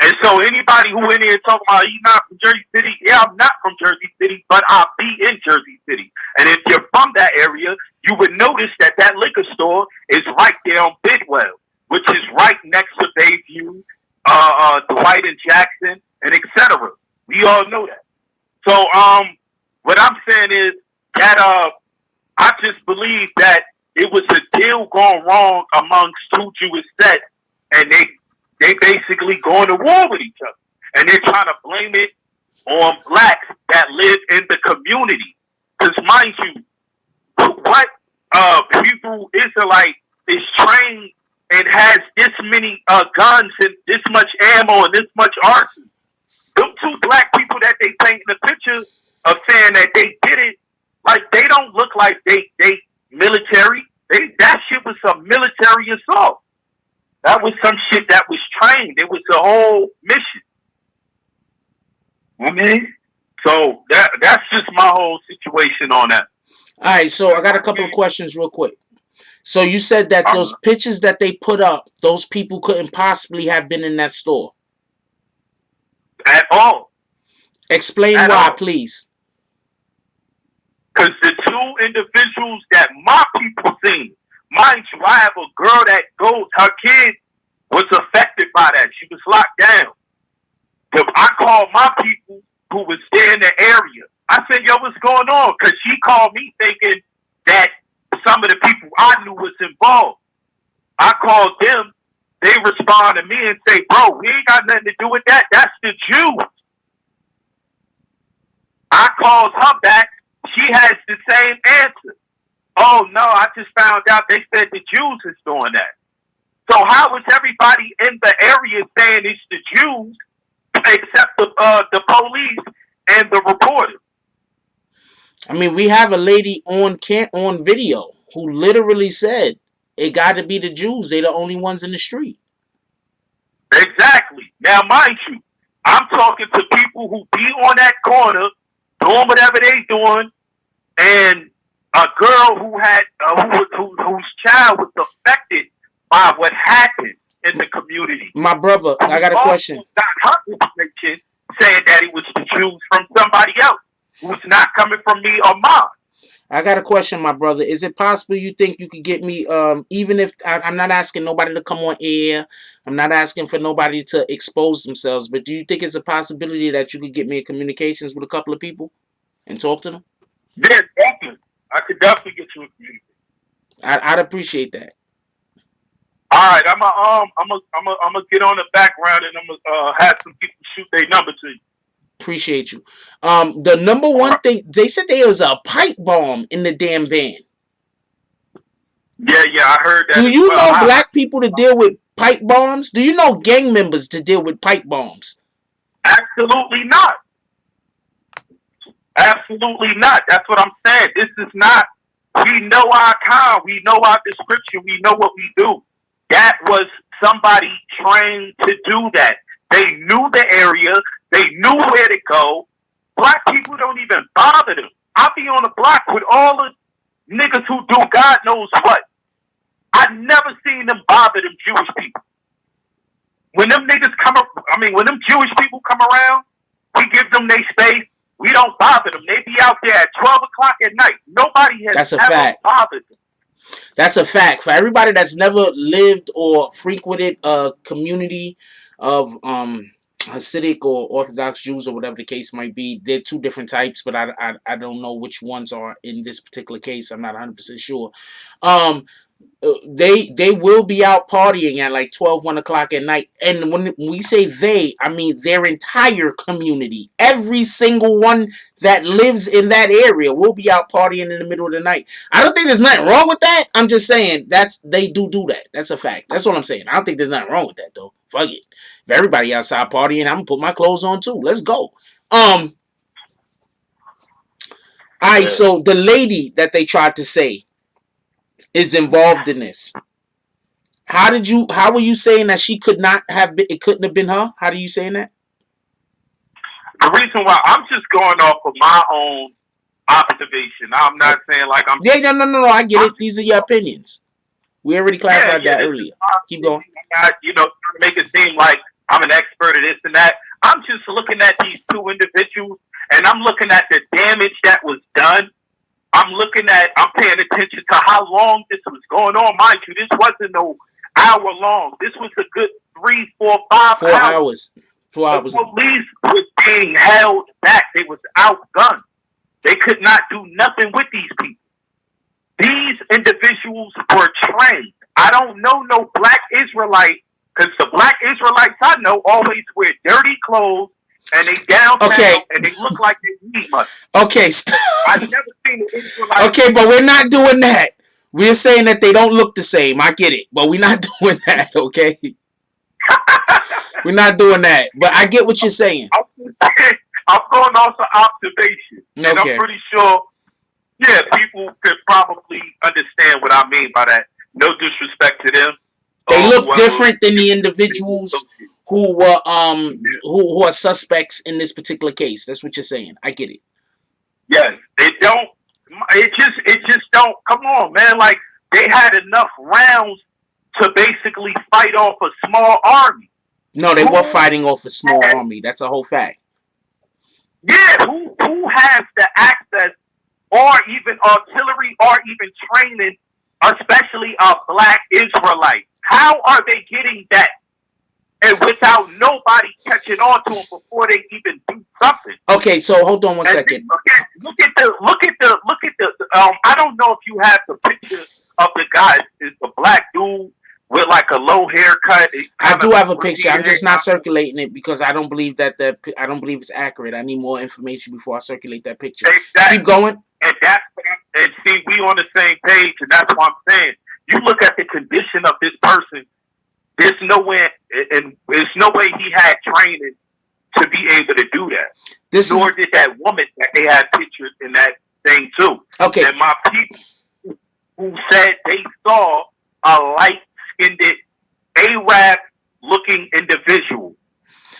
And so anybody who in here talking about he's not from Jersey City, yeah, I'm not from Jersey City, but I'll be in Jersey City. And if you're from that area, you would notice that liquor store is right there on Bidwell, which is right next to Bayview, Dwight and Jackson, and etc. We all know that. So what I'm saying is that I just believe that it was a deal gone wrong amongst two Jewish sects, and they basically going to war with each other. And they're trying to blame it on blacks that live in the community. Because mind you, what Hebrew Israelite is trained and has this many guns and this much ammo and this much arson. Them two black people that they paint in the picture of saying that they did it, like they don't look like they military. That shit was some military assault. That was some shit that was trained. It was a whole mission. I mean, so that's just my whole situation on that. All right, so I got a couple of questions real quick. So you said that those pictures that they put up, those people couldn't possibly have been in that store. At all. Explain At why, all. please. Because the two individuals that my people seen, mind you, I have a girl that goes, her kid was affected by that. She was locked down. So I called my people who was there in the area. I said, yo, what's going on? Because she called me thinking that some of the people I knew was involved. I called them. They respond to me and say, bro, we ain't got nothing to do with that. That's the Jews. I called her back. She has the same answer. Oh, no, I just found out they said the Jews is doing that. So how is everybody in the area saying it's the Jews except the police and the reporter? I mean, we have a lady on video who literally said it got to be the Jews. They're the only ones in the street. Exactly. Now, mind you, I'm talking to people who be on that corner doing whatever they doing, and a girl who had whose child was affected by what happened in the community. My brother, I got a question. Got her information saying that it was the Jews from somebody else who's not coming from me or mine. I got a question, my brother. Is it possible you think you could get me, even if I'm not asking nobody to come on air, I'm not asking for nobody to expose themselves, but do you think it's a possibility that you could get me in communications with a couple of people and talk to them? Yeah, definitely. I could definitely get you a communication. I'd appreciate that. All right, I'm gonna get on the background and I'm gonna have some people shoot their number to you. Appreciate you. The number one thing, they said there was a pipe bomb in the damn van. Yeah, I heard that. Do you know black people to deal with pipe bombs? Do you know gang members to deal with pipe bombs? Absolutely not. Absolutely not. That's what I'm saying. This is not. We know our kind. We know our description. We know what we do. That was somebody trained to do that. They knew the area. They knew where to go. Black people don't even bother them. I'll be on the block with all the niggas who do God knows what. I never seen them bother them Jewish people. When them niggas come up, when them Jewish people come around, we give them their space. We don't bother them. They be out there at 12 o'clock at night. Nobody has ever bothered them. That's a fact. For everybody that's never lived or frequented a community of Hasidic or Orthodox Jews or whatever the case might be, they're two different types, but I don't know which ones are in this particular case. I'm not 100% sure. They will be out partying at like 12, 1 o'clock at night. And when we say they, I mean their entire community. Every single one that lives in that area will be out partying in the middle of the night. I don't think there's nothing wrong with that. I'm just saying they do that. That's a fact. That's what I'm saying. I don't think there's nothing wrong with that though. Fuck it. If everybody outside partying, I'm gonna put my clothes on too. Let's go. Alright, so the lady that they tried to say is involved in this. How were you saying that she could not have been, it couldn't have been her? How are you saying that? The reason why I'm just going off of my own observation. I'm not saying like I'm... Yeah, no, I get it. These are your opinions. We already clarified that earlier. Keep going. Trying to make it seem like I'm an expert at this and that. I'm just looking at these two individuals and I'm looking at the damage that was done. I'm paying attention to how long this was going on. Mind you, this wasn't no hour long. This was a good 3, 4, 5 hours. 4 hours. The police was being held back. They was outgunned. They could not do nothing with these people. These individuals were trained. I don't know no black Israelite, because the black Israelites I know always wear dirty clothes and they downtown and they look like they need money. Okay, I've never seen an Israelite. Okay, but we're not doing that. We're saying that they don't look the same. I get it, but we're not doing that. Okay, we're not doing that. But I get what you're saying. I'm going off of observation, and Okay. I'm pretty sure, yeah, people could probably understand what I mean by that. No disrespect to them. They or look whoever- different than the individuals who were who are suspects in this particular case. That's what you're saying. I get it. Yes, it don't. It just don't. Come on, man. Like they had enough rounds to basically fight off a small army. No, they were fighting off a small army. That's a whole fact. Yeah, who has the access, or even artillery, or even training, especially a black Israelite? How are they getting that? And without nobody catching on to them before they even do something. Okay, so hold on one And second. look at the. I don't know if you have the picture of the guy. Is the black dude with like a low haircut? I do have a picture. I'm just not circulating it because I don't believe that I don't believe it's accurate. I need more information before I circulate that picture. Exactly. Keep going. And see, we on the same page, and that's what I'm saying. You look at the condition of this person. There's no way he had training to be able to do that. Nor did that woman that they had pictures in that thing too. Okay. And my people who said they saw a light-skinned Arab-looking individual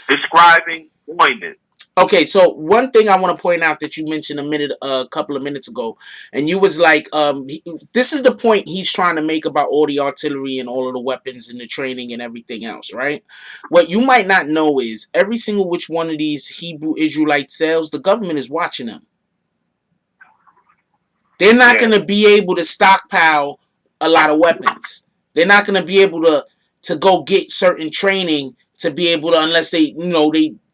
describing doing this. Okay, so one thing I want to point out that you mentioned a couple of minutes ago, and you was like, this is the point he's trying to make about all the artillery and all of the weapons and the training and everything else, right? What you might not know is every single which one of these Hebrew Israelite cells, the government is watching them. They're not going to be able to stockpile a lot of weapons. They're not going to be able to go get certain training to be able to, unless they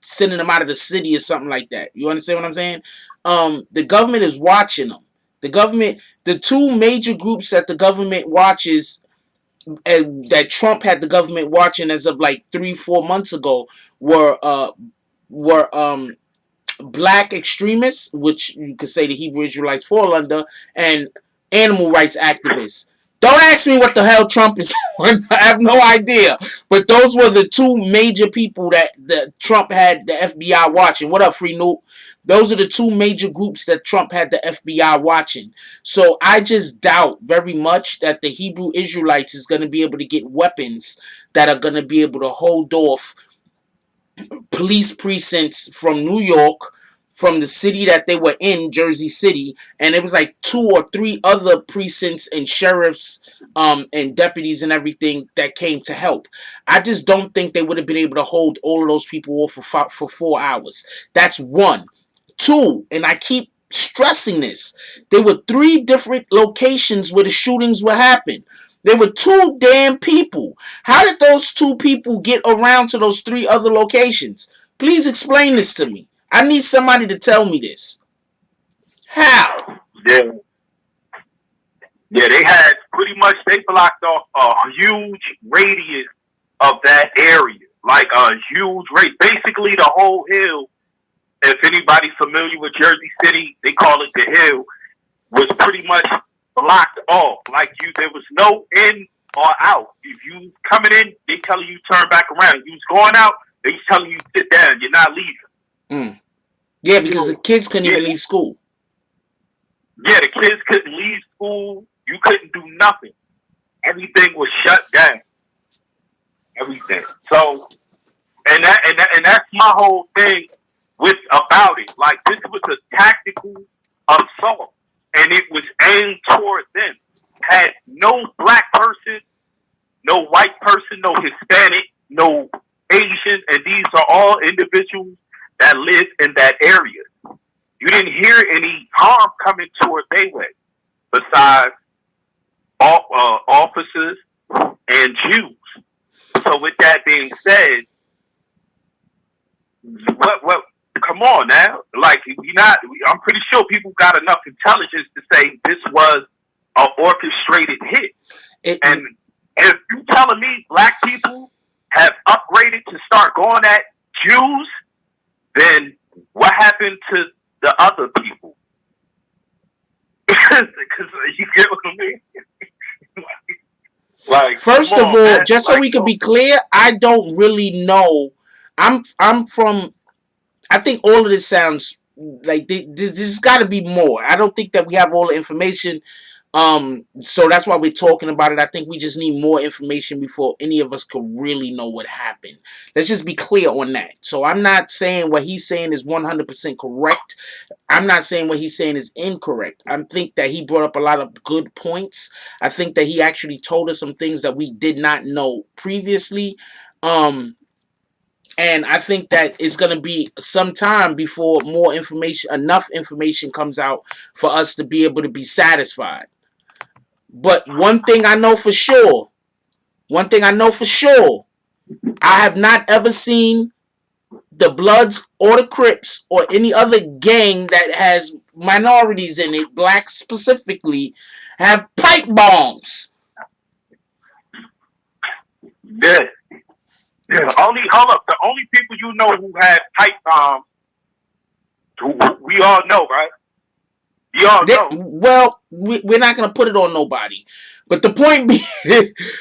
sending them out of the city or something like that. You understand what I'm saying? The government is watching them. The two major groups that the government watches, and that Trump had the government watching as of like 3-4 months ago, were black extremists, which you could say the Hebrew Israelites fall under, and animal rights activists. Don't ask me what the hell Trump is on. I have no idea. But those were the two major people that Trump had the FBI watching. What up, Free Noob? Those are the two major groups that Trump had the FBI watching. So I just doubt very much that the Hebrew Israelites is going to be able to get weapons that are going to be able to hold off police precincts from New York, from the city that they were in, Jersey City, and it was like 2 or 3 other precincts and sheriffs and deputies and everything that came to help. I just don't think they would have been able to hold all of those people off for 4 hours. That's one. 2, and I keep stressing this, there were 3 different locations where the shootings were happening. There were 2 damn people. How did those 2 people get around to those 3 other locations? Please explain this to me. I need somebody to tell me this. How? Yeah, they had pretty much, they blocked off a huge radius of that area. Like a huge radius. Basically the whole hill, if anybody's familiar with Jersey City, they call it the hill, was pretty much blocked off. Like there was no in or out. If you coming in, they telling you turn back around. If you was going out, they was telling you sit down, you're not leaving. Yeah, because the kids couldn't even leave school. Yeah, the kids couldn't leave school. You couldn't do nothing. Everything was shut down. Everything. So, and that's my whole thing about it. Like this was a tactical assault, and it was aimed toward them. Had no black person, no white person, no Hispanic, no Asian, and these are all individuals that live in that area. You didn't hear any harm coming toward their way, besides officers and Jews. So with that being said, what? Come on now, like I'm pretty sure people got enough intelligence to say this was an orchestrated hit. And if you telling me black people have upgraded to start going at Jews, then what happened to the other people? Because you get what I mean? Like, First come of on, all, man. just so Like, we could be clear, I don't really know. I'm from. I think all of this sounds like there's got to be more. I don't think that we have all the information. So that's why we're talking about it. I think we just need more information before any of us could really know what happened. Let's just be clear on that. So I'm not saying what he's saying is 100% correct. I'm not saying what he's saying is incorrect. I think that he brought up a lot of good points. I think that he actually told us some things that we did not know previously. Um, and I think that it's going to be some time before more information, enough information comes out for us to be able to be satisfied. But one thing I know for sure, I have not ever seen the Bloods or the Crips or any other gang that has minorities in it, blacks specifically, have pipe bombs. yeah. The only people you know who had pipe bombs, we all know, right? We all know. Well, we're not going to put it on nobody. But the point being,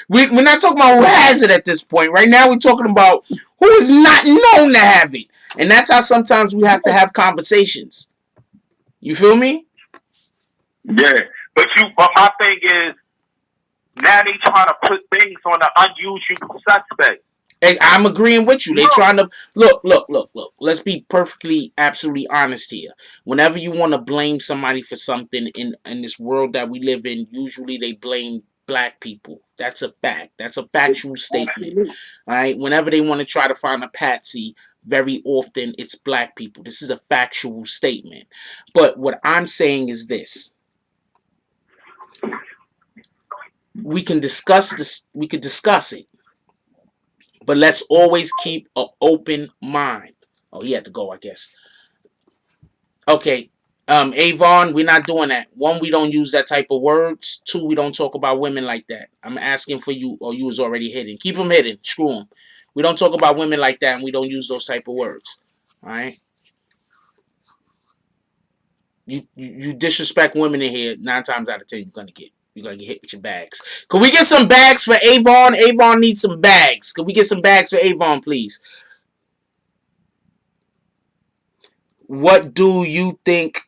we're not talking about who has it at this point. Right now, we're talking about who is not known to have it. And that's how sometimes we have to have conversations. You feel me? Yeah. But my thing is, now they trying to put things on the unusual suspect. And I'm agreeing with you. They trying to look. Let's be perfectly, absolutely honest here. Whenever you want to blame somebody for something in this world that we live in, usually they blame black people. That's a fact. That's a factual statement. All right. Whenever they want to try to find a patsy, very often it's black people. This is a factual statement. But what I'm saying is this. We can discuss this. We could discuss it. But let's always keep an open mind. Oh, he had to go, I guess. Okay. Avon, we're not doing that. One, we don't use that type of words. Two, we don't talk about women like that. I'm asking for you, or you was already hidden. Keep them hidden. Screw them. We don't talk about women like that, and we don't use those type of words. All right. You disrespect women in here. 9 times out of 10, you're gonna get hit with your bags. Could we get some bags for Avon? Avon needs some bags. Could we get some bags for Avon, please? What do you think?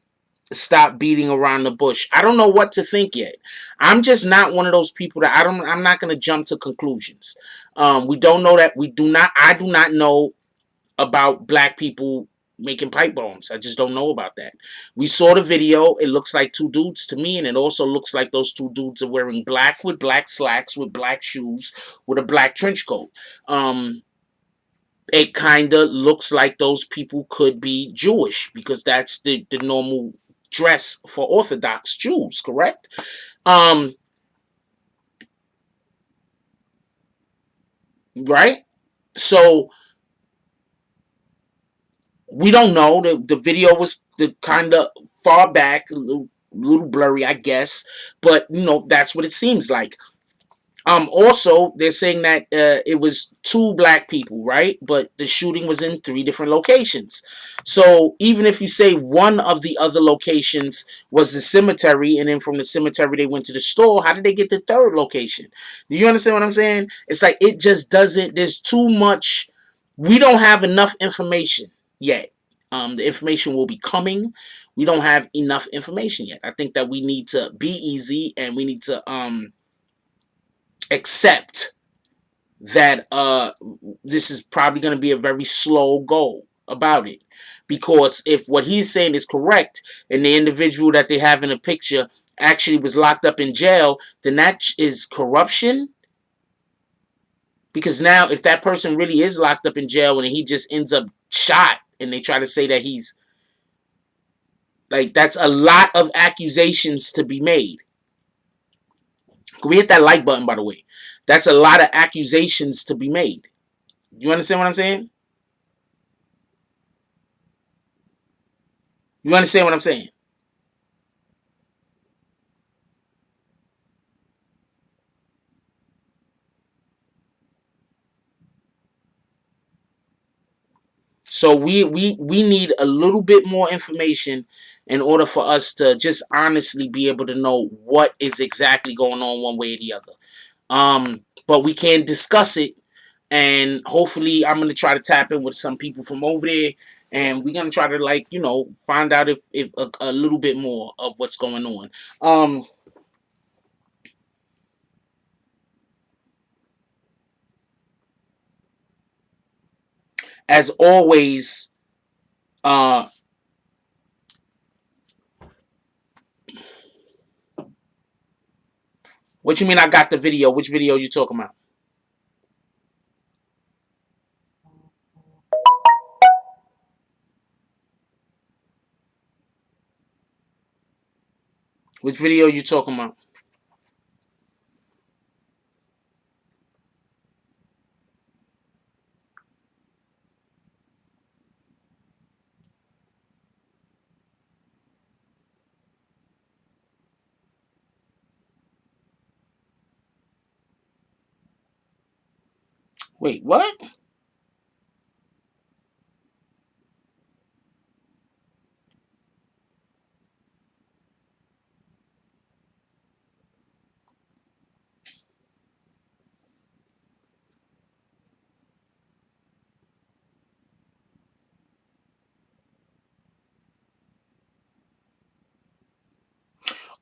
Stop beating around the bush. I don't know what to think yet. I'm just not one of those people that I'm not going to jump to conclusions. We don't know that. I do not know about black people making pipe bombs. I just don't know about that. We saw the video. It looks like 2 dudes to me, and it also looks like those 2 dudes are wearing black with black slacks with black shoes with a black trench coat. It kind of looks like those people could be Jewish because that's the normal dress for Orthodox Jews, correct? Right? So we don't know. The video was the kind of far back, a little blurry, I guess, but that's what it seems like. Also, they're saying that it was 2 black people, right? But the shooting was in 3 different locations. So even if you say one of the other locations was the cemetery, and then from the cemetery they went to the store, how did they get the 3rd location? Do you understand what I'm saying? It's like it just doesn't. There's too much. We don't have enough information yet. The information will be coming. We don't have enough information yet. I think that we need to be easy, and we need to accept that this is probably going to be a very slow go about it, because if what he's saying is correct and the individual that they have in the picture actually was locked up in jail, then that is corruption. Because now if that person really is locked up in jail and he just ends up shot and they try to say that he's like, that's a lot of accusations to be made. Can we hit that like button, by the way? That's a lot of accusations to be made. You understand what I'm saying? You understand what I'm saying? So we need a little bit more information in order for us to just honestly be able to know what is exactly going on one way or the other. But we can discuss it, and hopefully I'm gonna try to tap in with some people from over there, and we're gonna try to, like, find out if a little bit more of what's going on. As always, what you mean I got the video? Which video you talking about? Which video you talking about? Wait, what?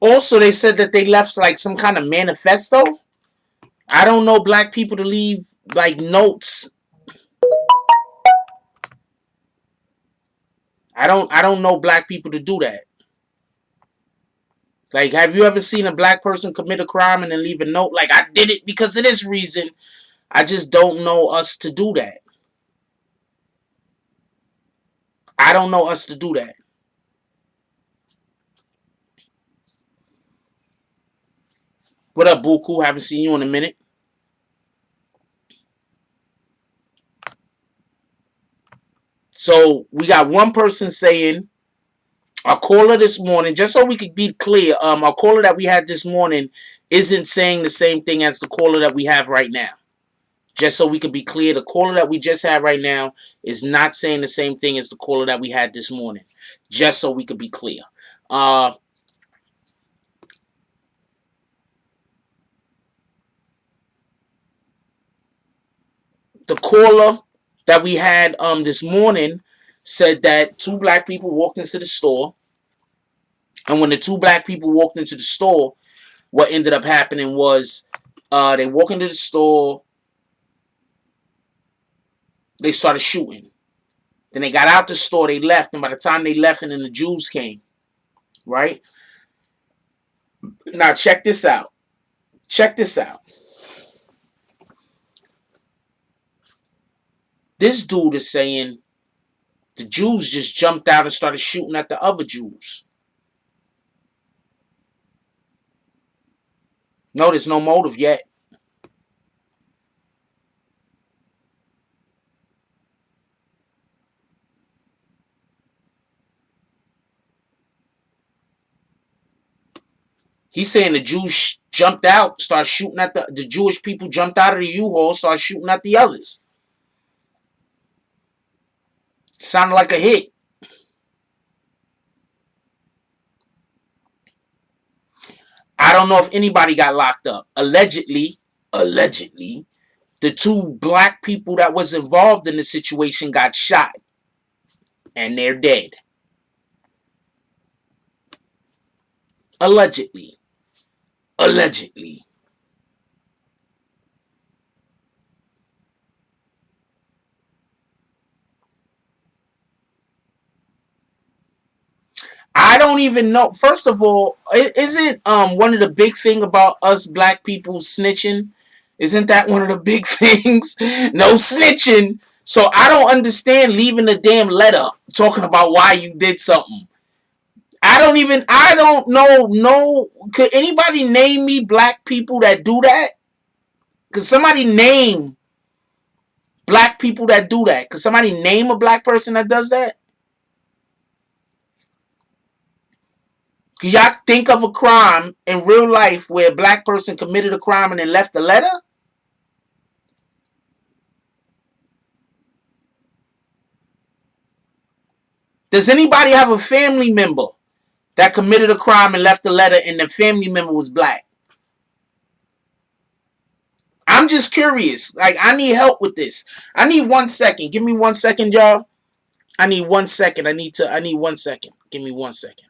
Also, they said that they left like some kind of manifesto. I don't know black people to leave like notes. I don't know black people to do that. Like, have you ever seen a black person commit a crime and then leave a note? Like, I did it because of this reason. I just don't know us to do that. I don't know us to do that. What up, Buku? Haven't seen you in a minute. So we got one person saying, our caller this morning, just so we could be clear, our caller that we had this morning isn't saying the same thing as the caller that we have right now. Just so we could be clear, the caller that we just had right now is not saying the same thing as the caller that we had this morning. Just so we could be clear. The caller that we had this morning said that two black people walked into the store. And when the two black people walked into the store, what ended up happening was they walked into the store. They started shooting. Then they got out the store, they left, and by the time they left, and then the Jews came. Right? Now check this out. Check this out. This dude is saying the Jews just jumped out and started shooting at the other Jews. No, there's no motive yet. He's saying the Jews jumped out, started shooting at the Jewish people, jumped out of the U-Haul, started shooting at the others. Sounded like a hit. I don't know if anybody got locked up. Allegedly, the two black people that was involved in the situation got shot. And they're dead. Allegedly. I don't even know. First of all, isn't one of the big thing about us black people snitching? Isn't that one of the big things? No snitching. So I don't understand leaving a damn letter talking about why you did something. I don't know. No, could anybody name me black people that do that? Could somebody name black people that do that? Could somebody name a black person that does that? Can y'all think of a crime in real life where a black person committed a crime and then left a letter? Does anybody have a family member that committed a crime and left a letter and the family member was black? I'm just curious. Like, I need help with this. I need 1 second. Give me 1 second, y'all. I need 1 second. I need 1 second. Give me 1 second.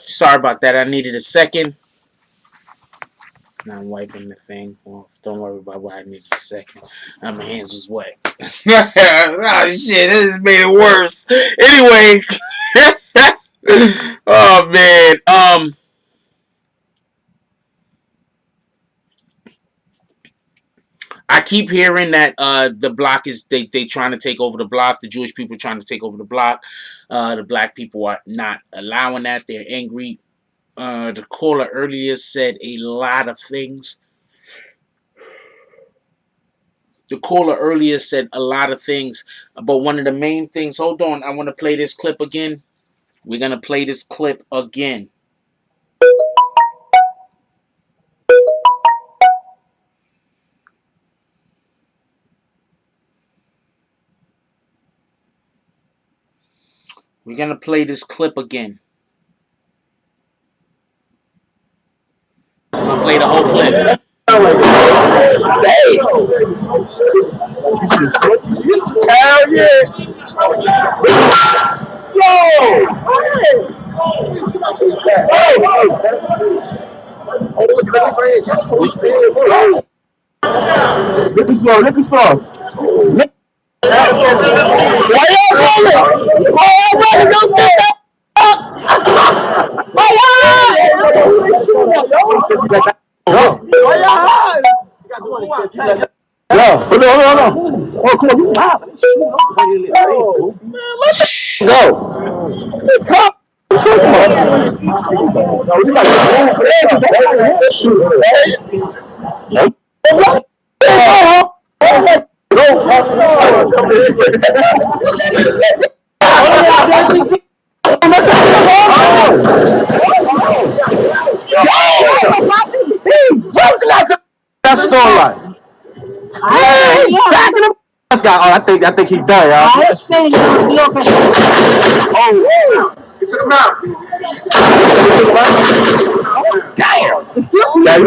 Sorry about that. I needed a second. Now I'm wiping the thing off. Don't worry about why I needed a second. My hands was wet. Oh shit, this made it worse. Anyway. Oh man. I keep hearing that the block is they trying to take over the block. The Jewish people are trying to take over the block. The black people are not allowing that. They're angry. The caller earlier said a lot of things. The caller earlier said a lot of things, but one of the main things. Hold on, I want to play this clip again. We're gonna play this clip again. We're gonna play this clip again. I'm gonna play the whole clip. Hell yeah! Look this slow, look this slow. Why y'all rolling? Why y'all rolling? Don't get that up! Why y'all? Why y'all? Yo, hold on. Oh, come on, you loud. Go. That's storyline. This guy, oh, I think he done, y'all. Oh, it's a mouth. Damn. Yeah, you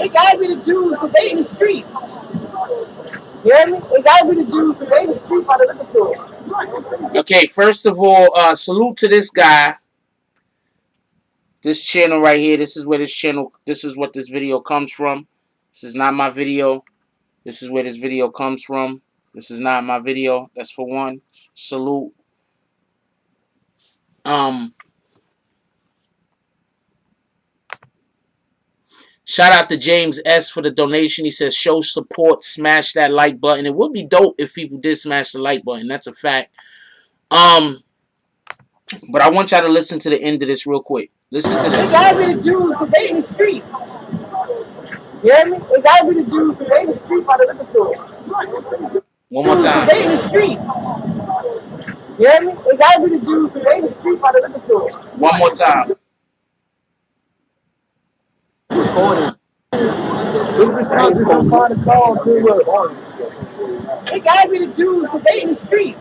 it gotta be the Jews because they in the street. You hear me? It gotta be the Jews because they in the street by the liquor store. Okay, first of all, salute to this guy. This channel right here. This is where this channel. This is what this video comes from. This is not my video. This is where this video comes from. This is not my video. That's for one. Salute. Shout out to James S for the donation. He says, show support, smash that like button. It would be dope if people did smash the like button. That's a fact. But I want y'all to listen to the end of this real quick. Listen to this. It gotta be the Jews because they in the street. You hear me? It gotta be the Jews because they in the street by the liquor store. One more time. They in the street. You hear me? It gotta be the Jews because they in the street by the liquor store. One more time. It gotta be the Jews because they in the street.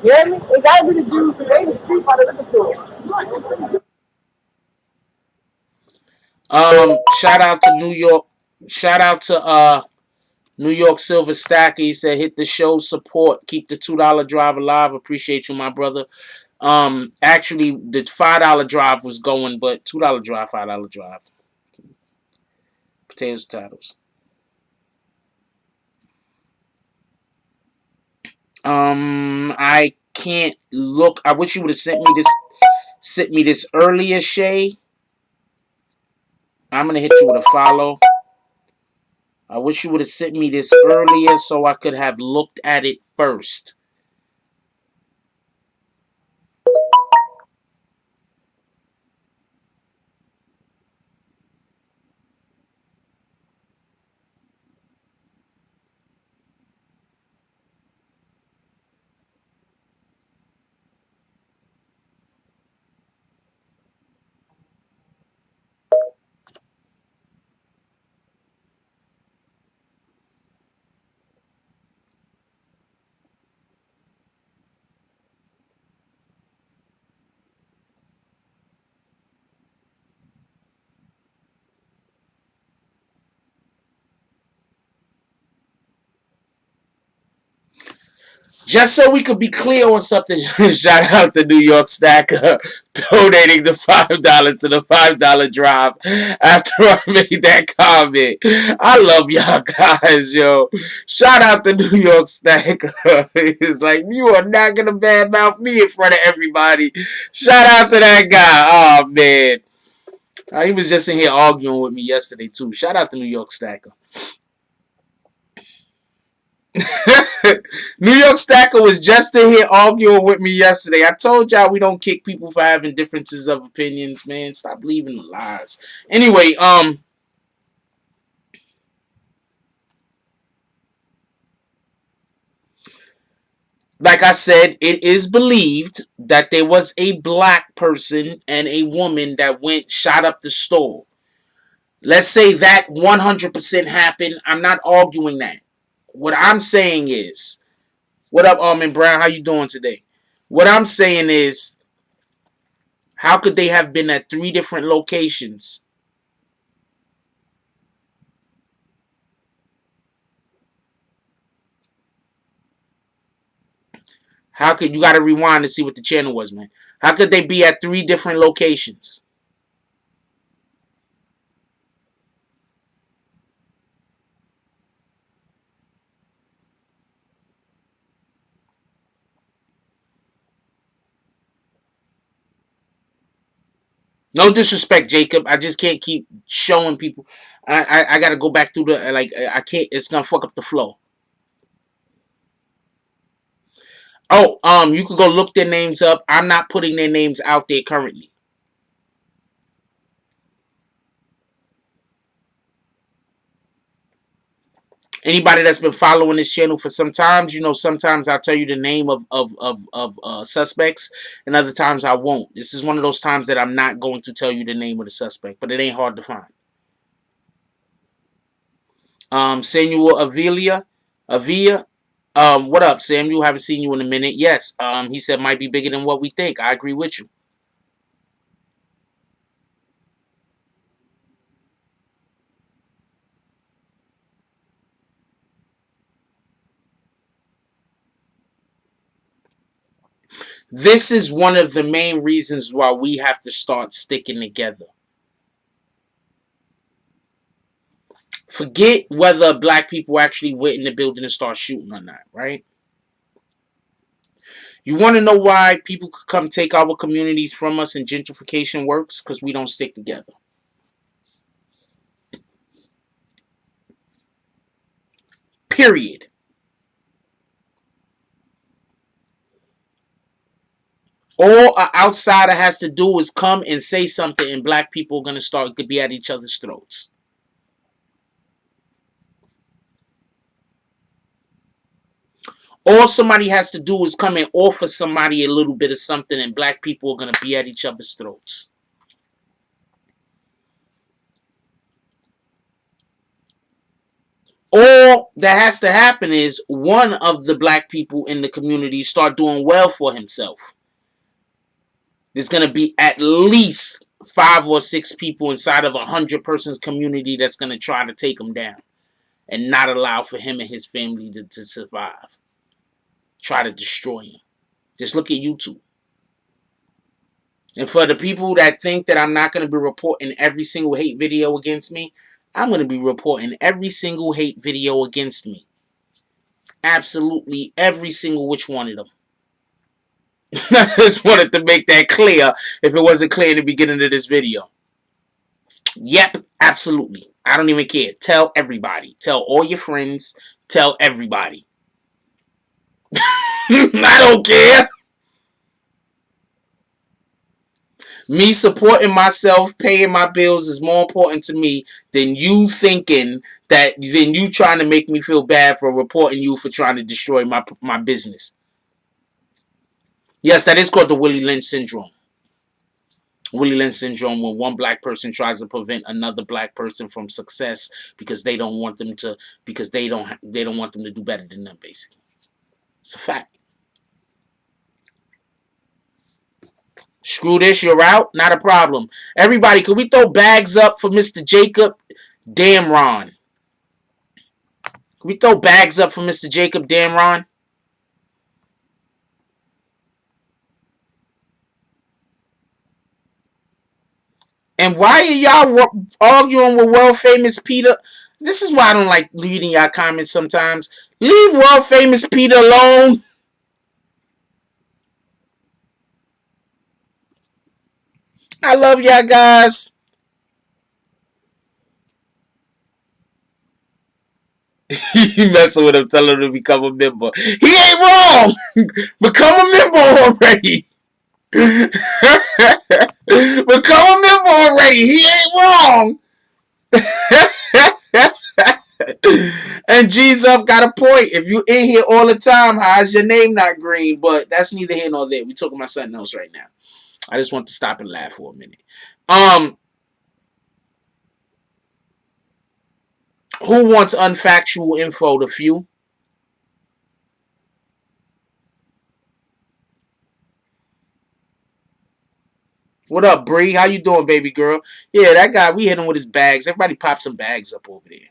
You hear me? It gotta be the Jews because they in the street by the liquor store. Shout out to New York. Shout out to New York Silver Stacker. He said, hit the show support. Keep the $2 drive alive. Appreciate you, my brother. Actually, the $5 drive was going, but $2 drive, $5 drive. Potatoes, titles. I can't look. I wish you would have sent me this earlier, Shay. I'm gonna hit you with a follow. I wish you would have sent me this earlier so I could have looked at it first. Just so we could be clear on something, shout out to New York Stacker donating the $5 to the $5 drive after I made that comment. I love y'all guys, yo. Shout out to New York Stacker. It's like, you are not going to badmouth me in front of everybody. Shout out to that guy. Oh, man. He was just in here arguing with me yesterday, too. Shout out to New York Stacker. New York Stacker was just in here arguing with me yesterday. I told y'all we don't kick people for having differences of opinions, man. Stop believing the lies. Anyway, like I said, it is believed that there was a black person and a woman that shot up the store. Let's say that 100% happened. I'm not arguing that. What I'm saying is, what up, Almond Brown? How you doing today? What I'm saying is, how could they have been at 3 different locations? How could you got to rewind to see what the channel was, man? How could they be at 3 different locations? No disrespect, Jacob. I just can't keep showing people. I got to go back through the, like, I can't. It's going to fuck up the flow. Oh, you could go look their names up. I'm not putting their names out there currently. Anybody that's been following this channel for some times, you know, sometimes I'll tell you the name of suspects, and other times I won't. This is one of those times that I'm not going to tell you the name of the suspect, but it ain't hard to find. Samuel Avila, what up, Samuel? Haven't seen you in a minute. Yes, he said might be bigger than what we think. I agree with you. This is one of the main reasons why we have to start sticking together. Forget whether black people actually went in the building and start shooting or not, right? You want to know why people could come take our communities from us and gentrification works? Because we don't stick together. Period. All an outsider has to do is come and say something, and black people are going to start to be at each other's throats. All somebody has to do is come and offer somebody a little bit of something, and black people are going to be at each other's throats. All that has to happen is one of the black people in the community start doing well for himself. There's going to be at least 5 or 6 people inside of 100 persons community that's going to try to take him down and not allow for him and his family to survive. Try to destroy him. Just look at YouTube. And for the people that think that I'm not going to be reporting every single hate video against me, I'm going to be reporting every single hate video against me. Absolutely every single which one of them. I just wanted to make that clear if it wasn't clear in the beginning of this video. Yep, absolutely. I don't even care. Tell everybody. Tell all your friends. Tell everybody. I don't care. Me supporting myself, paying my bills is more important to me than you thinking that, than you trying to make me feel bad for reporting you for trying to destroy my business. Yes, that is called the Willie Lynch syndrome. Willie Lynch syndrome, when one black person tries to prevent another black person from success because they don't want them to, because they don't want them to do better than them, basically. It's a fact. Screw this, you're out. Not a problem. Everybody, can we throw bags up for Mr. Jacob Damron? Can we throw bags up for Mr. Jacob Damron? And why are y'all arguing with world famous Peter? This is why I don't like reading y'all comments sometimes. Leave world famous Peter alone. I love y'all guys. You messing with him, telling him to become a member. He ain't wrong. Become a member already. Become a member already. He ain't wrong. And G's up got a point. If you in here all the time, how's your name not green? But that's neither here nor there. We talking about something else right now. I just want to stop and laugh for a minute. Who wants unfactual info? The few. What up, Bree? How you doing, baby girl? Yeah, that guy, we hit him with his bags. Everybody pop some bags up over there.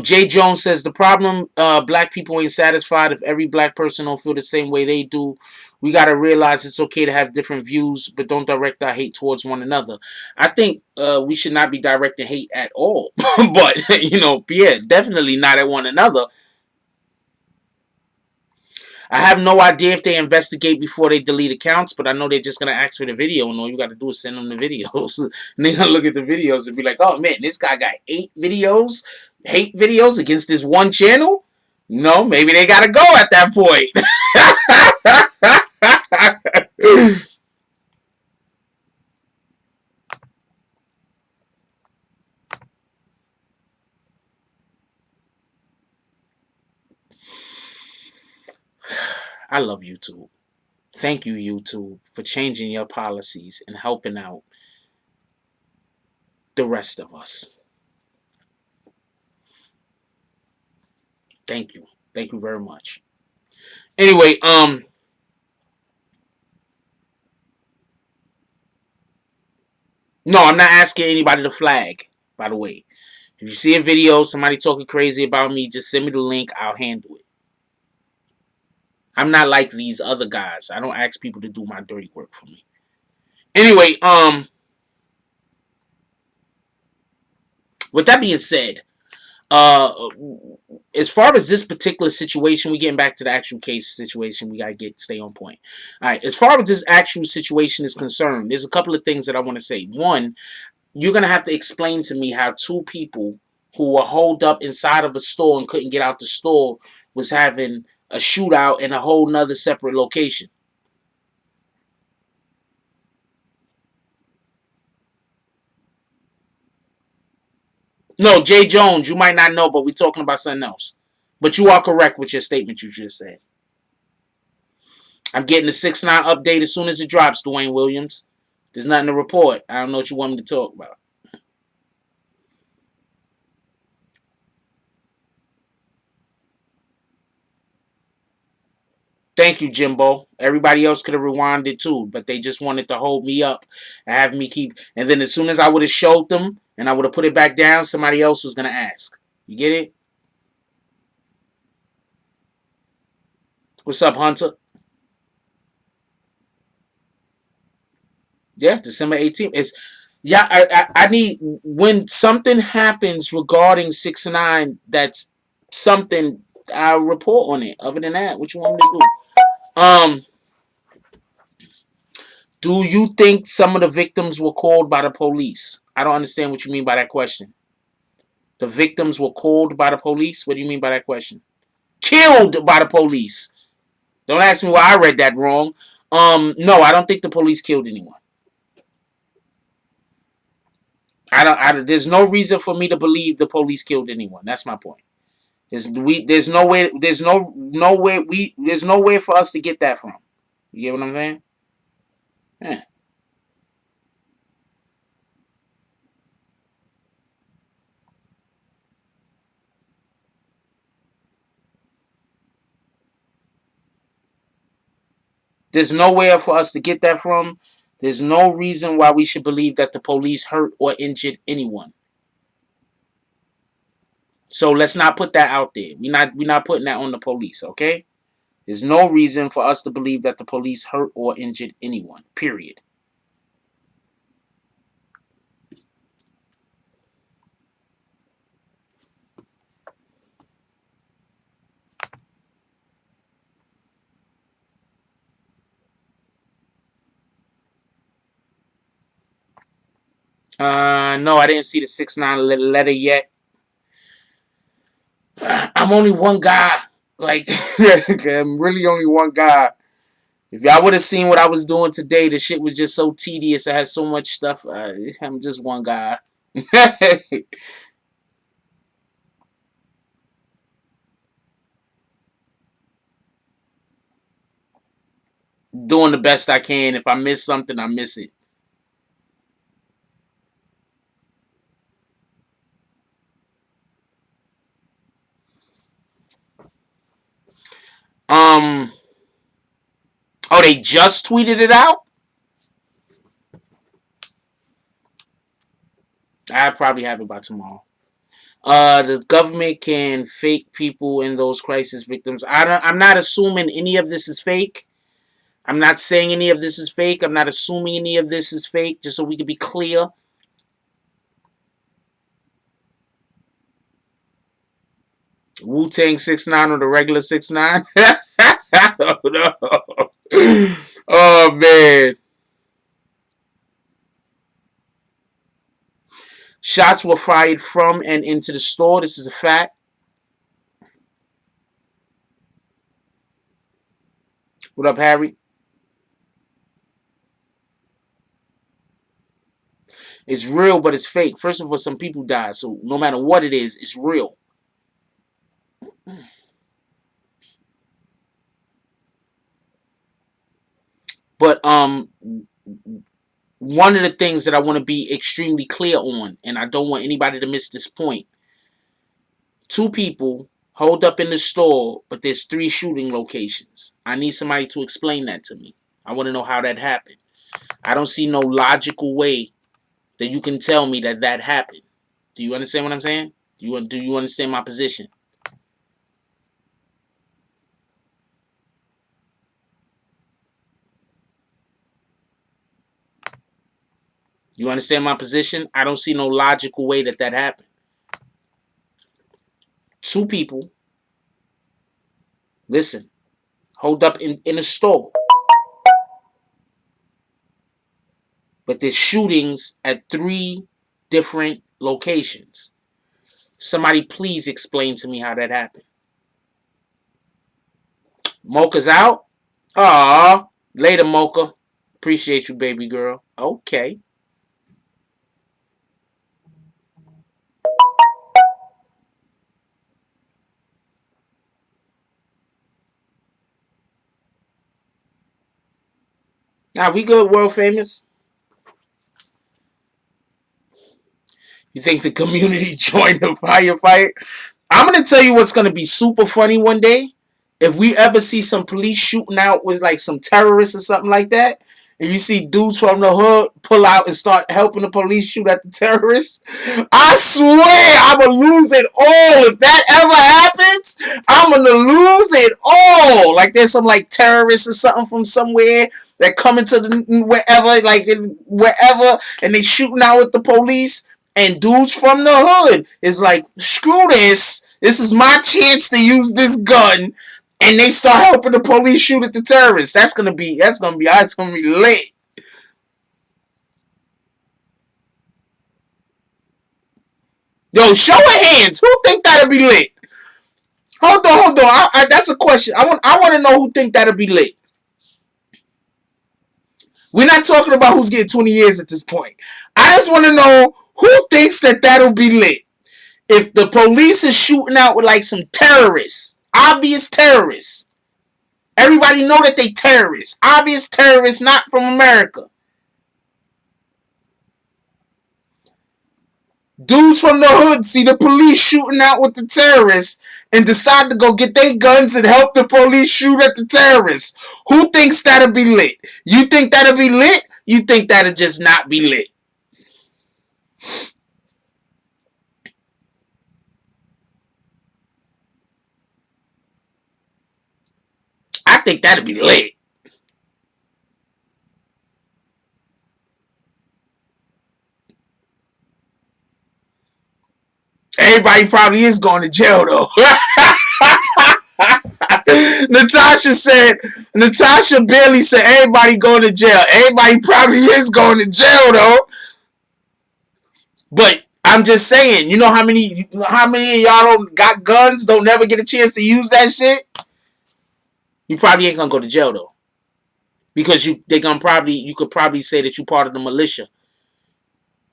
Jay Jones says, the problem, black people ain't satisfied if every black person don't feel the same way they do. We got to realize it's okay to have different views, but don't direct our hate towards one another. I think we should not be directing hate at all. But, you know, yeah, definitely not at one another. I have no idea if they investigate before they delete accounts, but I know they're just going to ask for the video, and all you got to do is send them the videos. And they're going to look at the videos and be like, oh, man, this guy got 8 videos, hate videos against this one channel? No, maybe they got to go at that point. I love YouTube. Thank you, YouTube, for changing your policies and helping out the rest of us. Thank you. Thank you very much. Anyway, no, I'm not asking anybody to flag, by the way. If you see a video, somebody talking crazy about me, just send me the link. I'll handle it. I'm not like these other guys. I don't ask people to do my dirty work for me. Anyway, with that being said, as far as this particular situation, we getting back to the actual case situation. We gotta stay on point. All right. As far as this actual situation is concerned, there's a couple of things that I want to say. One, you're gonna have to explain to me how 2 people who were holed up inside of a store and couldn't get out the store was having a shootout in a whole nother separate location. No, Jay Jones, you might not know, but we're talking about something else. But you are correct with your statement you just said. I'm getting the 6ix9ine update as soon as it drops, Dwayne Williams. There's nothing to report. I don't know what you want me to talk about. Thank you, Jimbo. Everybody else could have rewinded too, but they just wanted to hold me up and have me keep. And then as soon as I would have showed them and I would have put it back down, somebody else was going to ask. You get it? What's up, Hunter? Yeah, December 18th. I need, when something happens regarding 6ix9ine, that's something, I'll report on it. Other than that, what you want me to do? Do you think some of the victims were called by the police? I don't understand what you mean by that question. The victims were called by the police? What do you mean by that question? Killed by the police. Don't ask me why I read that wrong. No, I don't think the police killed anyone. There's no reason for me to believe the police killed anyone. That's my point. There's no way for us to get that from. You get what I'm saying? Yeah. There's nowhere for us to get that from. There's no reason why we should believe that the police hurt or injured anyone. So let's not put that out there. We're not putting that on the police, okay? There's no reason for us to believe that the police hurt or injured anyone. Period. No, I didn't see the 6ix9ine letter yet. I'm only one guy. Like, I'm really only one guy. If y'all would have seen what I was doing today, the shit was just so tedious. I had so much stuff. I'm just one guy. Doing the best I can. If I miss something, I miss it. Oh, they just tweeted it out? I probably have it by tomorrow. The government can fake people in those crisis victims. I'm not assuming any of this is fake. I'm not saying any of this is fake. I'm not assuming any of this is fake, just so we can be clear. Wu-Tang 6ix9ine or the regular 6ix9ine? Oh, no. Oh, man. Shots were fired from and into the store. This is a fact. What up, Harry? It's real, but it's fake. First of all, some people died. So no matter what it is, it's real. But one of the things that I want to be extremely clear on, and I don't want anybody to miss this point. 2 people hold up in the store, but there's 3 shooting locations. I need somebody to explain that to me. I want to know how that happened. I don't see no logical way that you can tell me that that happened. Do you understand what I'm saying? Do you understand my position? You understand my position? I don't see no logical way that that happened. 2 people, listen, hold up in a store. But there's shootings at 3 different locations. Somebody please explain to me how that happened. Mocha's out? Aw. Later, Mocha. Appreciate you, baby girl. Okay. Now, we good, world famous? You think the community joined the firefight? I'm going to tell you what's going to be super funny one day. If we ever see some police shooting out with like some terrorists or something like that, and you see dudes from the hood pull out and start helping the police shoot at the terrorists, I swear I'm going to lose it all. If that ever happens, I'm going to lose it all. Like there's some like terrorists or something from somewhere that come into the wherever, and they shooting out with the police, and dudes from the hood is like, screw this. This is my chance to use this gun. And they start helping the police shoot at the terrorists. That's gonna be lit. Yo, show of hands. Who think that'll be lit? Hold on. That's a question. I want to know who think that'll be lit. We're not talking about who's getting 20 years at this point. I just want to know who thinks that'll be lit. If the police is shooting out with like some terrorists. Obvious terrorists. Everybody know that they terrorists. Obvious terrorists, not from America. Dudes from the hood see the police shooting out with the terrorists and decide to go get their guns and help the police shoot at the terrorists. Who thinks that'll be lit? You think that'll be lit? You think that'll just not be lit? I think that'd be lit. Everybody probably is going to jail though. Natasha Bailey said everybody going to jail. Everybody probably is going to jail though. But I'm just saying, you know how many of y'all don't got guns, don't never get a chance to use that shit? You probably ain't gonna go to jail though, because you could probably say that you part of the militia,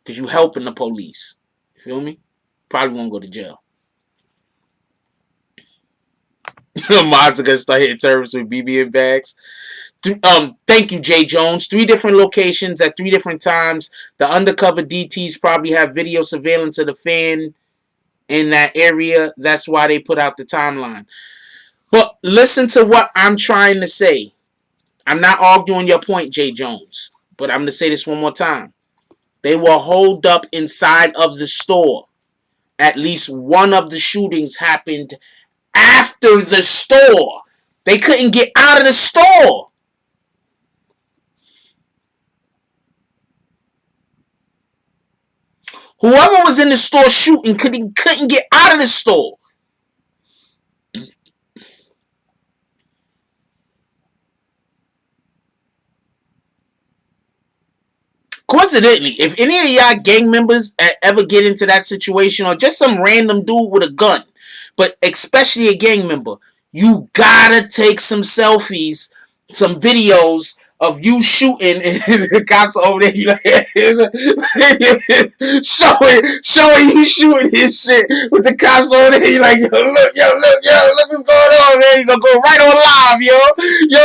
because you helping the police. You feel me? Probably won't go to jail. Mods are gonna start hitting terrorists with BB bags. Thank you, Jay Jones. 3 different locations at 3 different times. The undercover DTs probably have video surveillance of the fan in that area. That's why they put out the timeline. But listen to what I'm trying to say. I'm not arguing your point, Jay Jones. But I'm going to say this one more time. They were holed up inside of the store. At least one of the shootings happened after the store. They couldn't get out of the store. Whoever was in the store shooting couldn't get out of the store. Coincidentally, if any of y'all gang members ever get into that situation, or just some random dude with a gun, but especially a gang member, you gotta take some selfies, some videos of you shooting, and the cops over there, you like, showing you shooting his shit with the cops over there. You like, look what's going on, man. You gonna go right on live, yo.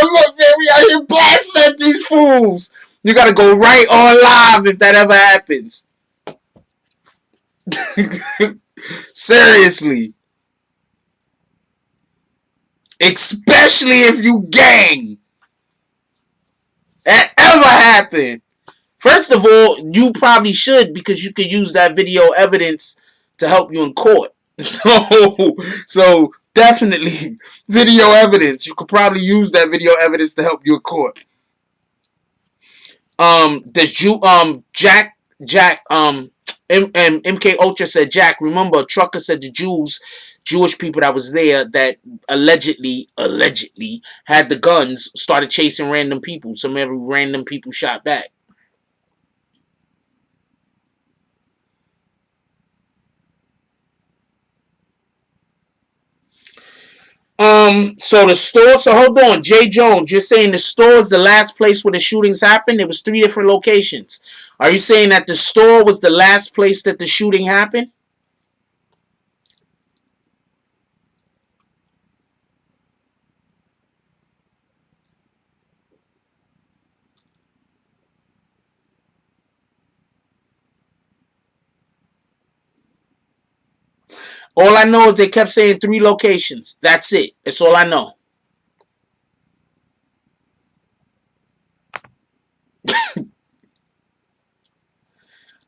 Look, man, we out here blasting at these fools. You gotta go right on live if that ever happens. Seriously. Especially if you gang. That ever happened. First of all, you probably should, because you could use that video evidence to help you in court. So definitely video evidence. You could probably use that video evidence to help you in court. MK Ultra said, Jack, remember a trucker said the Jewish people that was there that allegedly had the guns started chasing random people. So maybe random people shot back. So the store. So hold on, Jay Jones. You're saying the store is the last place where the shootings happened? There was 3 different locations. Are you saying that the store was the last place that the shooting happened? All I know is they kept saying 3 locations. That's it. That's all I know.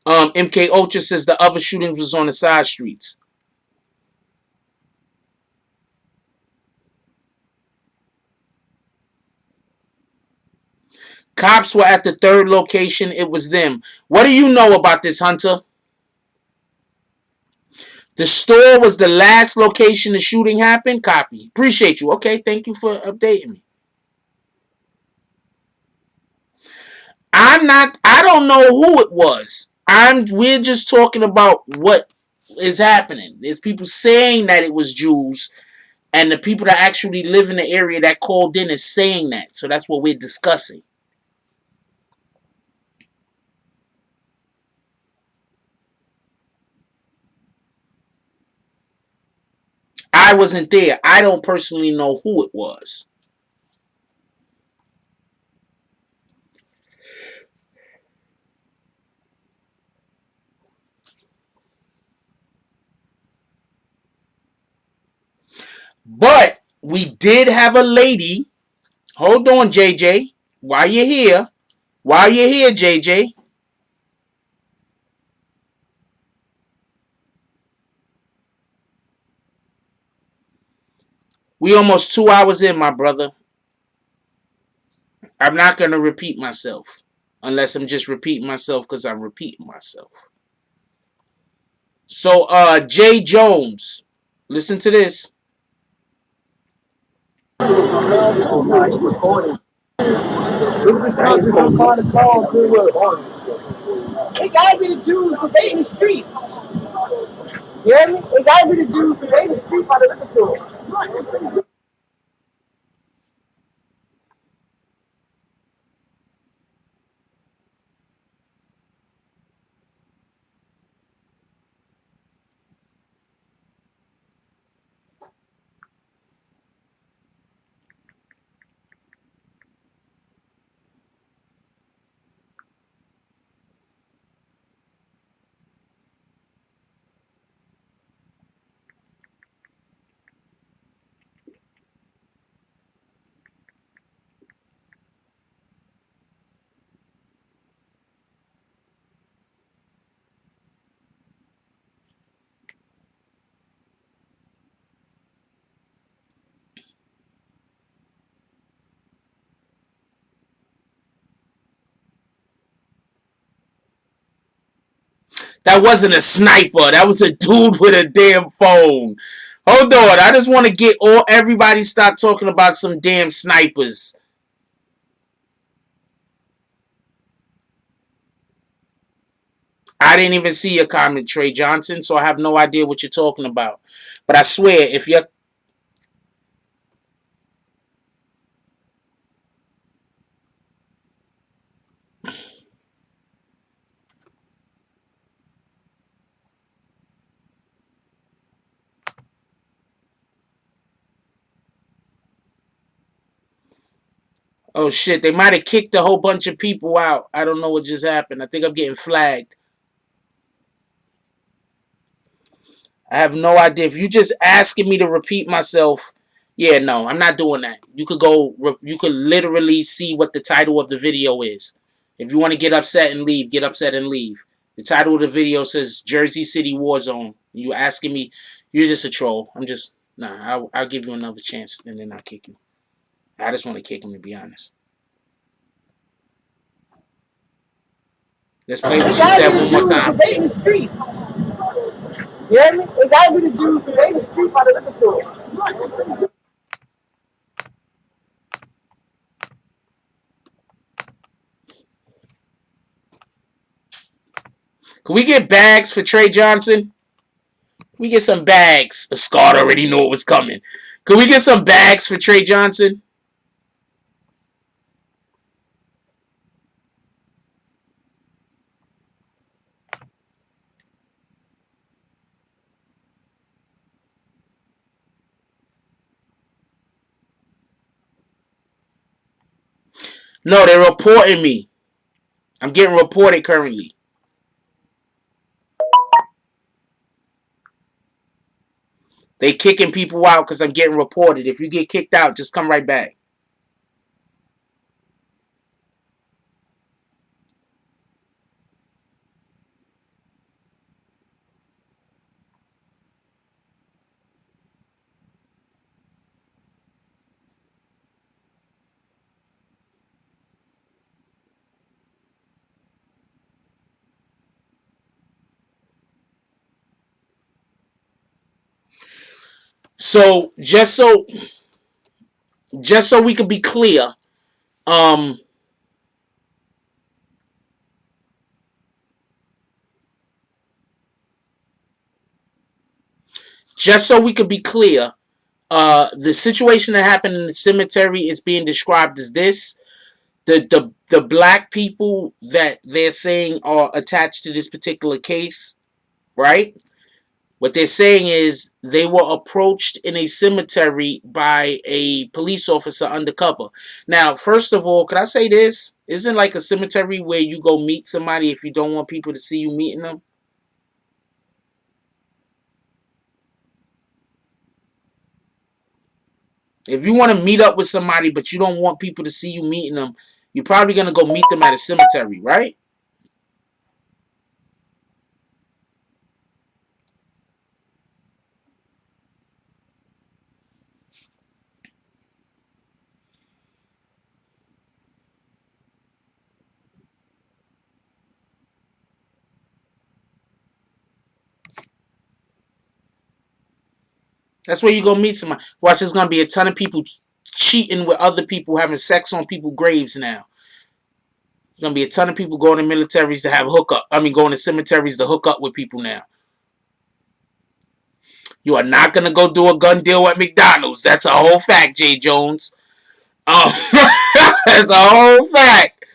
MK Ultra says the other shootings was on the side streets. Cops were at the 3rd location. It was them. What do you know about this, Hunter? The store was the last location the shooting happened? Copy. Appreciate you. Okay, thank you for updating me. I don't know who it was. We're just talking about what is happening. There's people saying that it was Jews, and the people that actually live in the area that called in is saying that. So that's what we're discussing. I wasn't there. I don't personally know who it was. But we did have a lady. Hold on, JJ. While you're here, JJ. We almost 2 hours in, my brother. I'm not going to repeat myself. Unless I'm just repeating myself because I'm repeating myself. So, Jay Jones. Listen to this. It gotta be the Jews because they in the street. You hear me? It gotta be the Jews because they in the street by the liquor store. That wasn't a sniper. That was a dude with a damn phone. Hold on. I just want to get everybody stop talking about some damn snipers. I didn't even see your comment, Trey Johnson, so I have no idea what you're talking about. But I swear, if you're... Oh, shit. They might have kicked a whole bunch of people out. I don't know what just happened. I think I'm getting flagged. I have no idea. If you're just asking me to repeat myself, yeah, no, I'm not doing that. You could literally see what the title of the video is. If you want to get upset and leave, get upset and leave. The title of the video says Jersey City War Zone. You asking me, you're just a troll. I'm just, nah, I'll give you another chance and then I'll kick you. I just want to kick him, to be honest. Let's play what she said one more time. They in the street. You hear me? It gotta be the Jews because they in the street by the liquor store. Can we get bags for Trey Johnson? We get some bags. Scott already knew it was coming. Could we get some bags for Trey Johnson? No, they're reporting me. I'm getting reported currently. They kicking people out because I'm getting reported. If you get kicked out, just come right back. So just so we could be clear, um, just so we could be clear, the situation that happened in the cemetery is being described as this. The black people that they're saying are attached to this particular case, right? What they're saying is they were approached in a cemetery by a police officer undercover. Now, first of all, could I say this? Isn't like a cemetery where you go meet somebody if you don't want people to see you meeting them? If you want to meet up with somebody but you don't want people to see you meeting them, you're probably going to go meet them at a cemetery, right? That's where you go meet somebody. Watch, there's going to be a ton of people cheating with other people, having sex on people's graves now. There's going to be a ton of people going to militaries to have hookup. I mean, going to cemeteries to hook up with people now. You are not going to go do a gun deal at McDonald's. That's a whole fact, Jay Jones. That's a whole fact.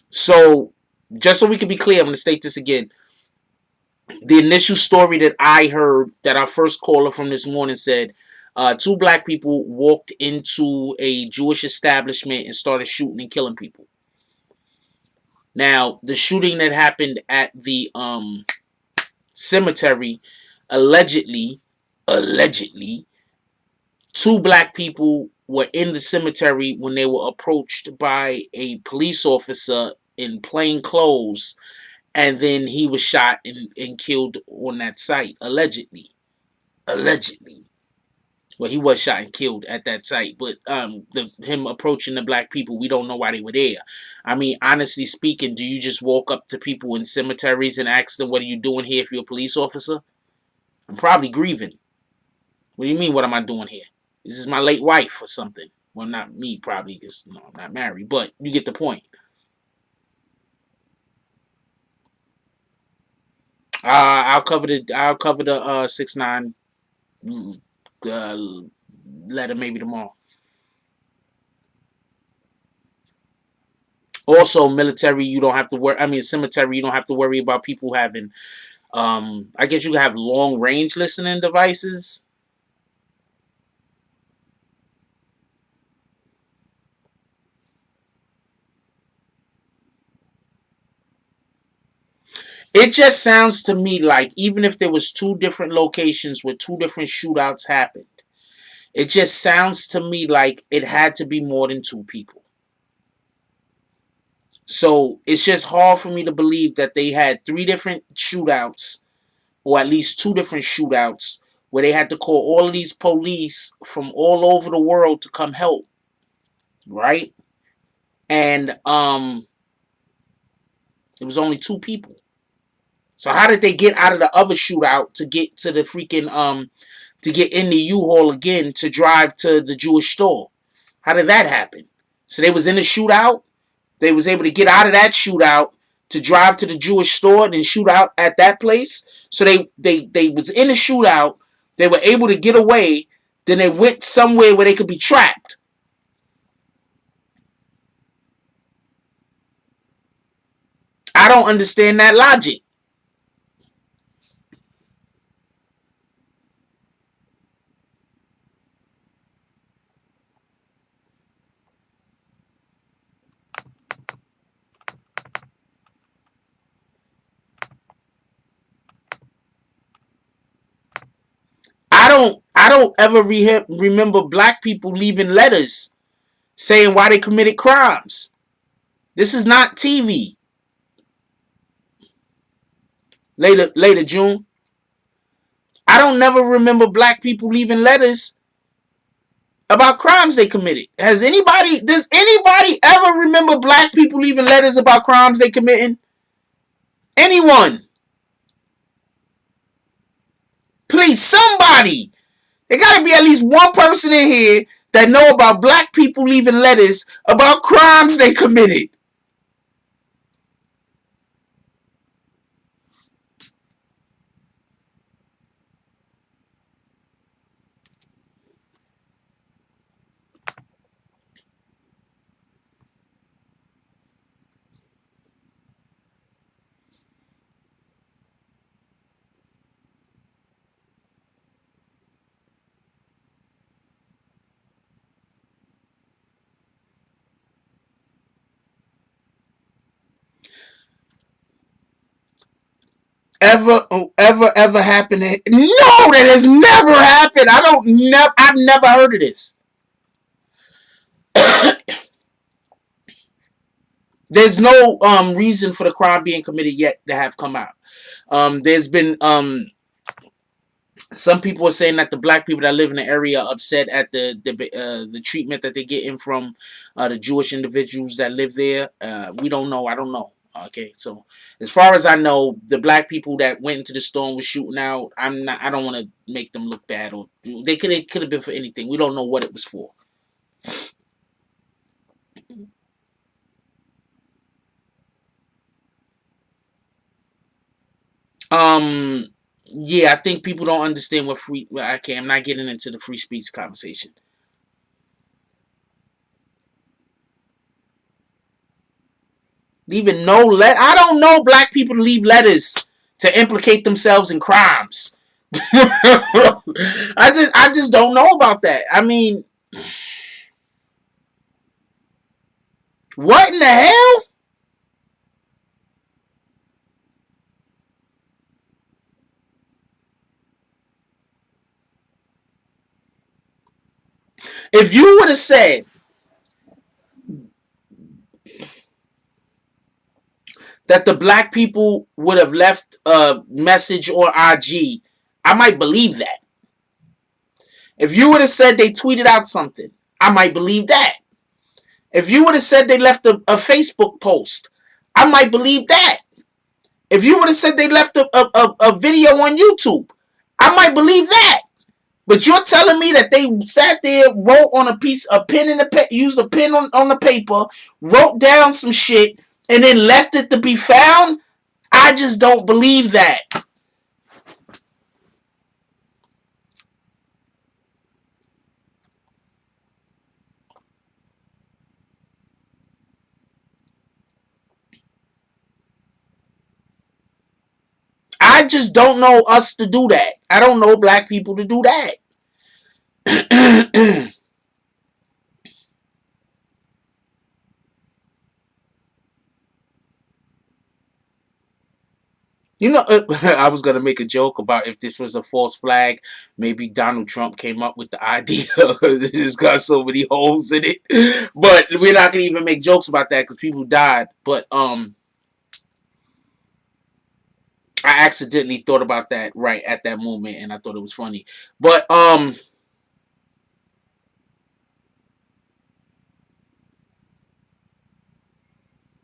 So, just so we can be clear, I'm going to state this again. The initial story that I heard, that our first caller from this morning said, two black people walked into a Jewish establishment and started shooting and killing people. Now, the shooting that happened at the cemetery, allegedly, two black people were in the cemetery when they were approached by a police officer in plain clothes, and then he was shot and killed on that site, allegedly. Well, he was shot and killed at that site, but him approaching the black people, we don't know why they were there. I mean, honestly speaking, do you just walk up to people in cemeteries and ask them, what are you doing here if you're a police officer? I'm probably grieving. What do you mean, what am I doing here? This is my late wife or something. Well, not me, probably, because I'm not married, but you get the point. I'll cover the 6ix9ine letter maybe tomorrow. Also, military, you don't have to worry. I mean, cemetery, you don't have to worry about people having. I guess you can have long range listening devices. It just sounds to me like even if there was two different locations where two different shootouts happened, it just sounds to me like it had to be more than two people. So it's just hard for me to believe that they had three different shootouts, or at least two different shootouts, where they had to call all of these police from all over the world to come help. Right? And it was only two people. So how did they get out of the other shootout to get to the freaking to get in the U-Haul again to drive to the Jewish store? How did that happen? So they was in the shootout. They was able to get out of that shootout to drive to the Jewish store and then shoot out at that place. So they was in a shootout. They were able to get away. Then they went somewhere where they could be trapped. I don't understand that logic. I don't ever remember black people leaving letters saying why they committed crimes. This is not TV. Later June. I don't never remember black people leaving letters about crimes they committed. Does anybody ever remember black people leaving letters about crimes they committing? Anyone? Please, somebody. There gotta be at least one person in here that know about black people leaving letters about crimes they committed. Ever happened? No, that has never happened. I've never heard of this. There's no reason for the crime being committed yet to have come out. There's been some people are saying that the black people that live in the area are upset at the treatment that they're getting from the Jewish individuals that live there. We don't know. I don't know. Okay, so as far as I know, the black people that went into the store and was shooting out, I don't want to make them look bad, or it could have been for anything. We don't know what it was for. Yeah, I think people don't understand what free. Okay, I'm not getting into the free speech conversation. Leaving no I don't know black people to leave letters to implicate themselves in crimes. I just don't know about that. I mean, what in the hell? If you would have said that the black people would have left a message on IG, I might believe that. If you would have said they tweeted out something, I might believe that. If you would have said they left a Facebook post, I might believe that. If you would have said they left a video on YouTube, I might believe that. But you're telling me that they sat there, wrote on used a pen on the paper, wrote down some shit, and then left it to be found? I just don't believe that. I just don't know us to do that. I don't know black people to do that. You know, I was going to make a joke about if this was a false flag, maybe Donald Trump came up with the idea. It's got so many holes in it. But we're not going to even make jokes about that because people died. But I accidentally thought about that right at that moment, and I thought it was funny. But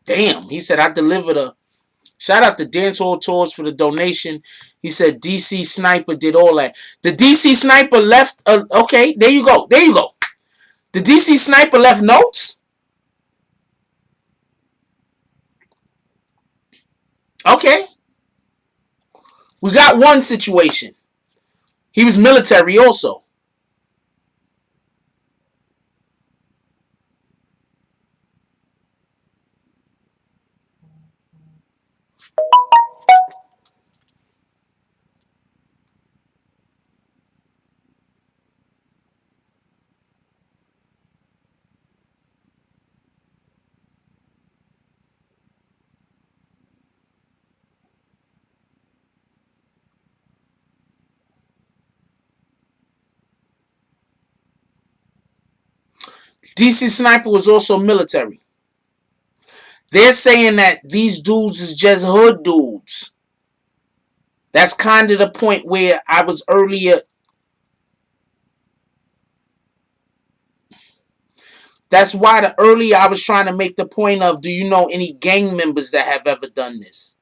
damn, he said I delivered a. Shout out to Dancehall Tours for the donation. He said DC Sniper did all that. The DC Sniper left. Okay, there you go. There you go. The DC Sniper left notes. Okay. We got one situation. He was military also. DC Sniper was also military. They're saying that these dudes is just hood dudes. That's kind of the point where I was earlier. That's why the earlier I was trying to make the point of, do you know any gang members that have ever done this?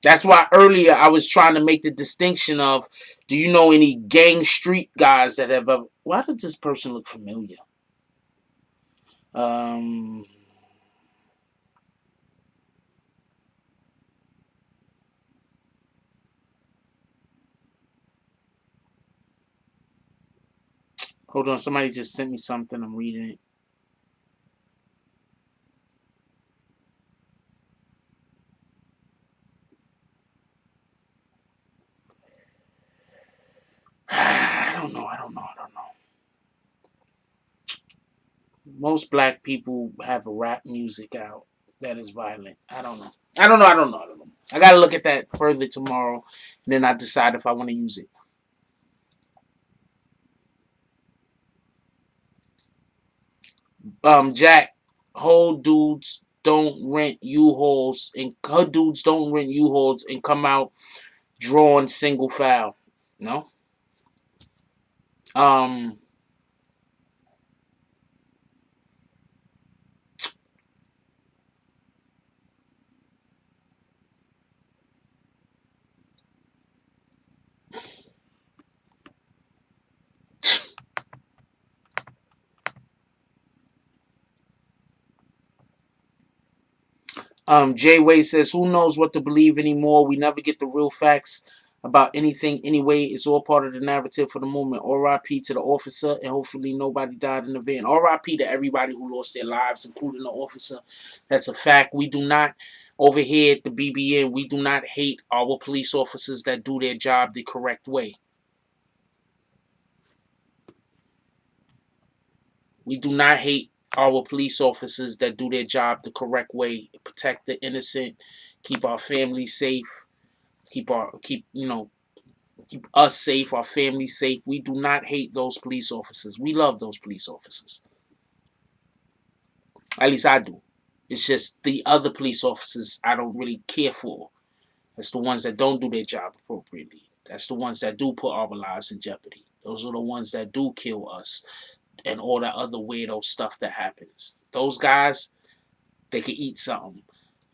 That's why earlier I was trying to make the distinction of, do you know any gang street guys that have ever... Why does this person look familiar? Hold on, somebody just sent me something. I'm reading it. I don't know. Most black people have a rap music out that is violent. I don't know. I don't know. I gotta look at that further tomorrow, and then I decide if I want to use it. Jack, whole dudes don't rent U-Hauls, and her dudes don't rent U-Hauls and come out drawing single foul. No. Jay Way says, who knows what to believe anymore? We never get the real facts about anything anyway. It's all part of the narrative for the moment. R.I.P. to the officer, and hopefully nobody died in the van. R.I.P. to everybody who lost their lives, including the officer. That's a fact. We do not, over here at the BBN, we do not hate our police officers that do their job the correct way. We do not hate our police officers that do their job the correct way, protect the innocent, keep our families safe, keep us safe, our families safe. We do not hate those police officers. We love those police officers. At least I do. It's just the other police officers I don't really care for. That's the ones that don't do their job appropriately. That's the ones that do put our lives in jeopardy. Those are the ones that do kill us and all that other weirdo stuff that happens. Those guys, they can eat something.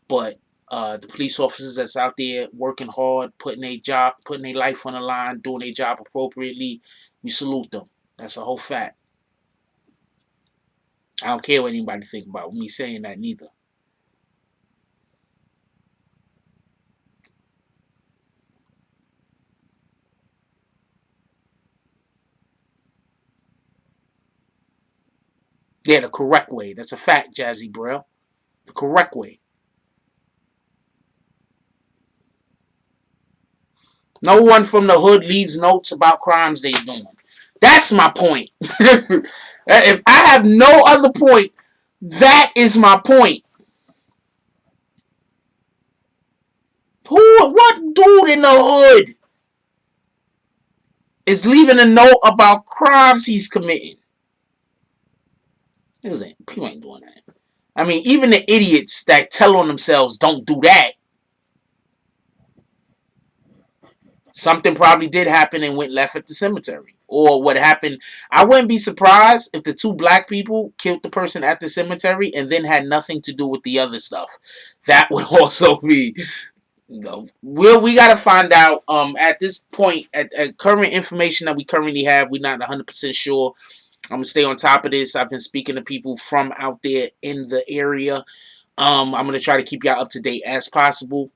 But the police officers that's out there working hard, putting their life on the line, doing their job appropriately, we salute them. That's a whole fact. I don't care what anybody think about me saying that neither. Yeah, the correct way. That's a fact, Jazzy Braille. The correct way. No one from the hood leaves notes about crimes they're doing. That's my point. If I have no other point, that is my point. What dude in the hood is leaving a note about crimes he's committing? People ain't doing that. I mean, even the idiots that tell on themselves don't do that. Something probably did happen and went left at the cemetery. Or what happened, I wouldn't be surprised if the two black people killed the person at the cemetery and then had nothing to do with the other stuff. That would also be, we got to find out. At this point, at current information that we currently have, we're not 100% sure. I'm gonna stay on top of this. I've been speaking to people from out there in the area. I'm gonna try to keep y'all up to date as possible.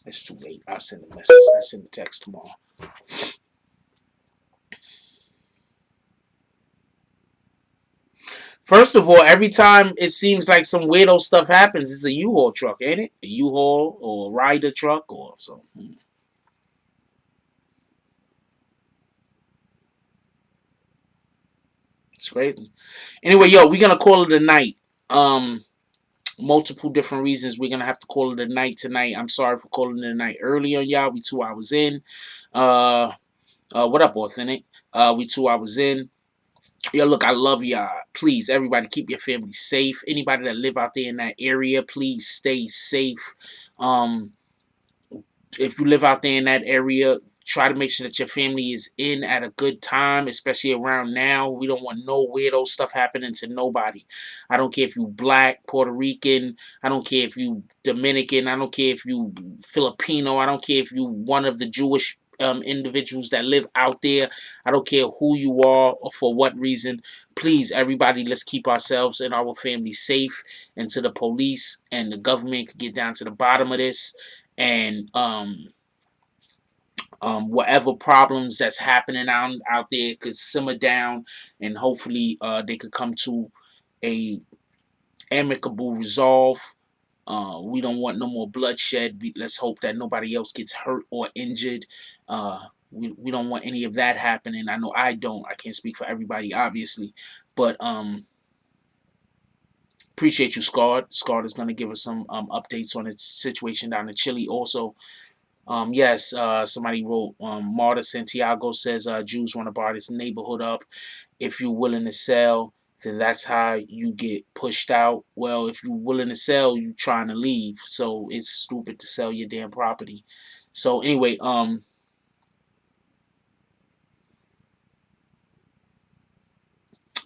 It's too late. I'll send a message. I'll send a text tomorrow. First of all, every time it seems like some weirdo stuff happens, it's a U-Haul truck, ain't it? A U-Haul or a Ryder truck or something. It's crazy. Anyway, yo, we're gonna call it a night. Multiple different reasons we're gonna have to call it a night tonight. I'm sorry for calling it a night early on y'all. We 2 hours in. What up, Authentic? We 2 hours in. Yo, look, I love y'all. Please, everybody, keep your family safe. Anybody that live out there in that area, please stay safe. If you live out there in that area, try to make sure that your family is in at a good time, especially around now. We don't want no weirdo stuff happening to nobody. I don't care if you black, Puerto Rican. I don't care if you Dominican. I don't care if you Filipino. I don't care if you one of the Jewish individuals that live out there. I don't care who you are or for what reason. Please, everybody, let's keep ourselves and our family safe until the police and the government can get down to the bottom of this. And whatever problems that's happening out there could simmer down, and hopefully they could come to a amicable resolve. We don't want no more bloodshed. Let's hope that nobody else gets hurt or injured. We don't want any of that happening. I know I don't. I can't speak for everybody, obviously, but appreciate you, Scarred. Scarred is going to give us some updates on the situation down in Chile also. Yes, somebody wrote, Marta Santiago says Jews want to bar this neighborhood up. If you're willing to sell, then that's how you get pushed out. Well, if you're willing to sell, you're trying to leave. So it's stupid to sell your damn property. So anyway,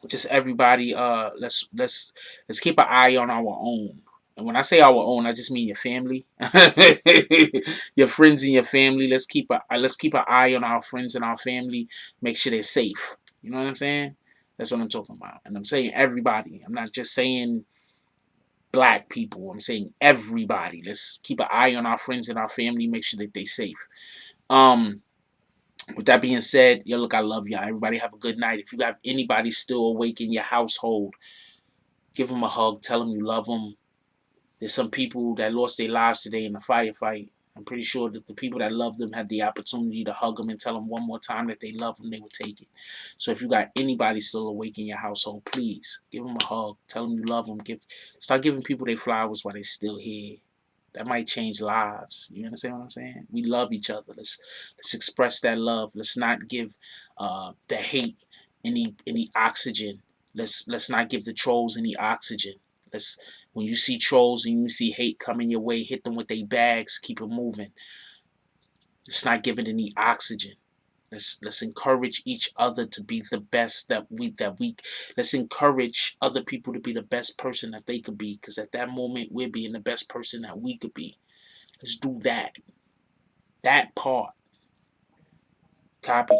just everybody, let's keep an eye on our own. And when I say our own, I just mean your family, your friends and your family. Let's keep an eye on our friends and our family. Make sure they're safe. You know what I'm saying? That's what I'm talking about. And I'm saying everybody. I'm not just saying black people. I'm saying everybody. Let's keep an eye on our friends and our family. Make sure that they're safe. With that being said, yo, look, I love y'all. Everybody have a good night. If you have anybody still awake in your household, give them a hug. Tell them you love them. There's some people that lost their lives today in a firefight. I'm pretty sure that the people that love them had the opportunity to hug them and tell them one more time that they love them, they would take it. So if you got anybody still awake in your household, please give them a hug. Tell them you love them. Start giving people their flowers while they're still here. That might change lives. You understand what I'm saying? We love each other. Let's express that love. Let's not give the hate any oxygen. Let's not give the trolls any oxygen. When you see trolls and you see hate coming your way, hit them with their bags. Keep it moving. Let's not give it any oxygen. Let's encourage each other to be the best that we. Let's encourage other people to be the best person that they could be, because at that moment we're being the best person that we could be. Let's do that. That part. Copy.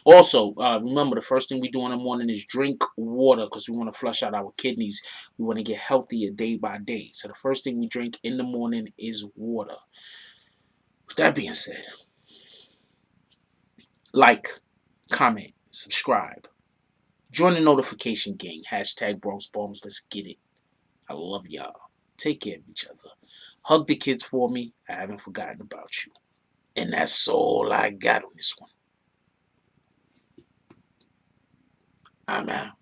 Also, remember, the first thing we do in the morning is drink water, because we want to flush out our kidneys. We want to get healthier day by day. So the first thing we drink in the morning is water. With that being said, like, comment, subscribe. Join the notification gang. Hashtag Bronx Bombs. Let's get it. I love y'all. Take care of each other. Hug the kids for me. I haven't forgotten about you. And that's all I got on this one. I'm out.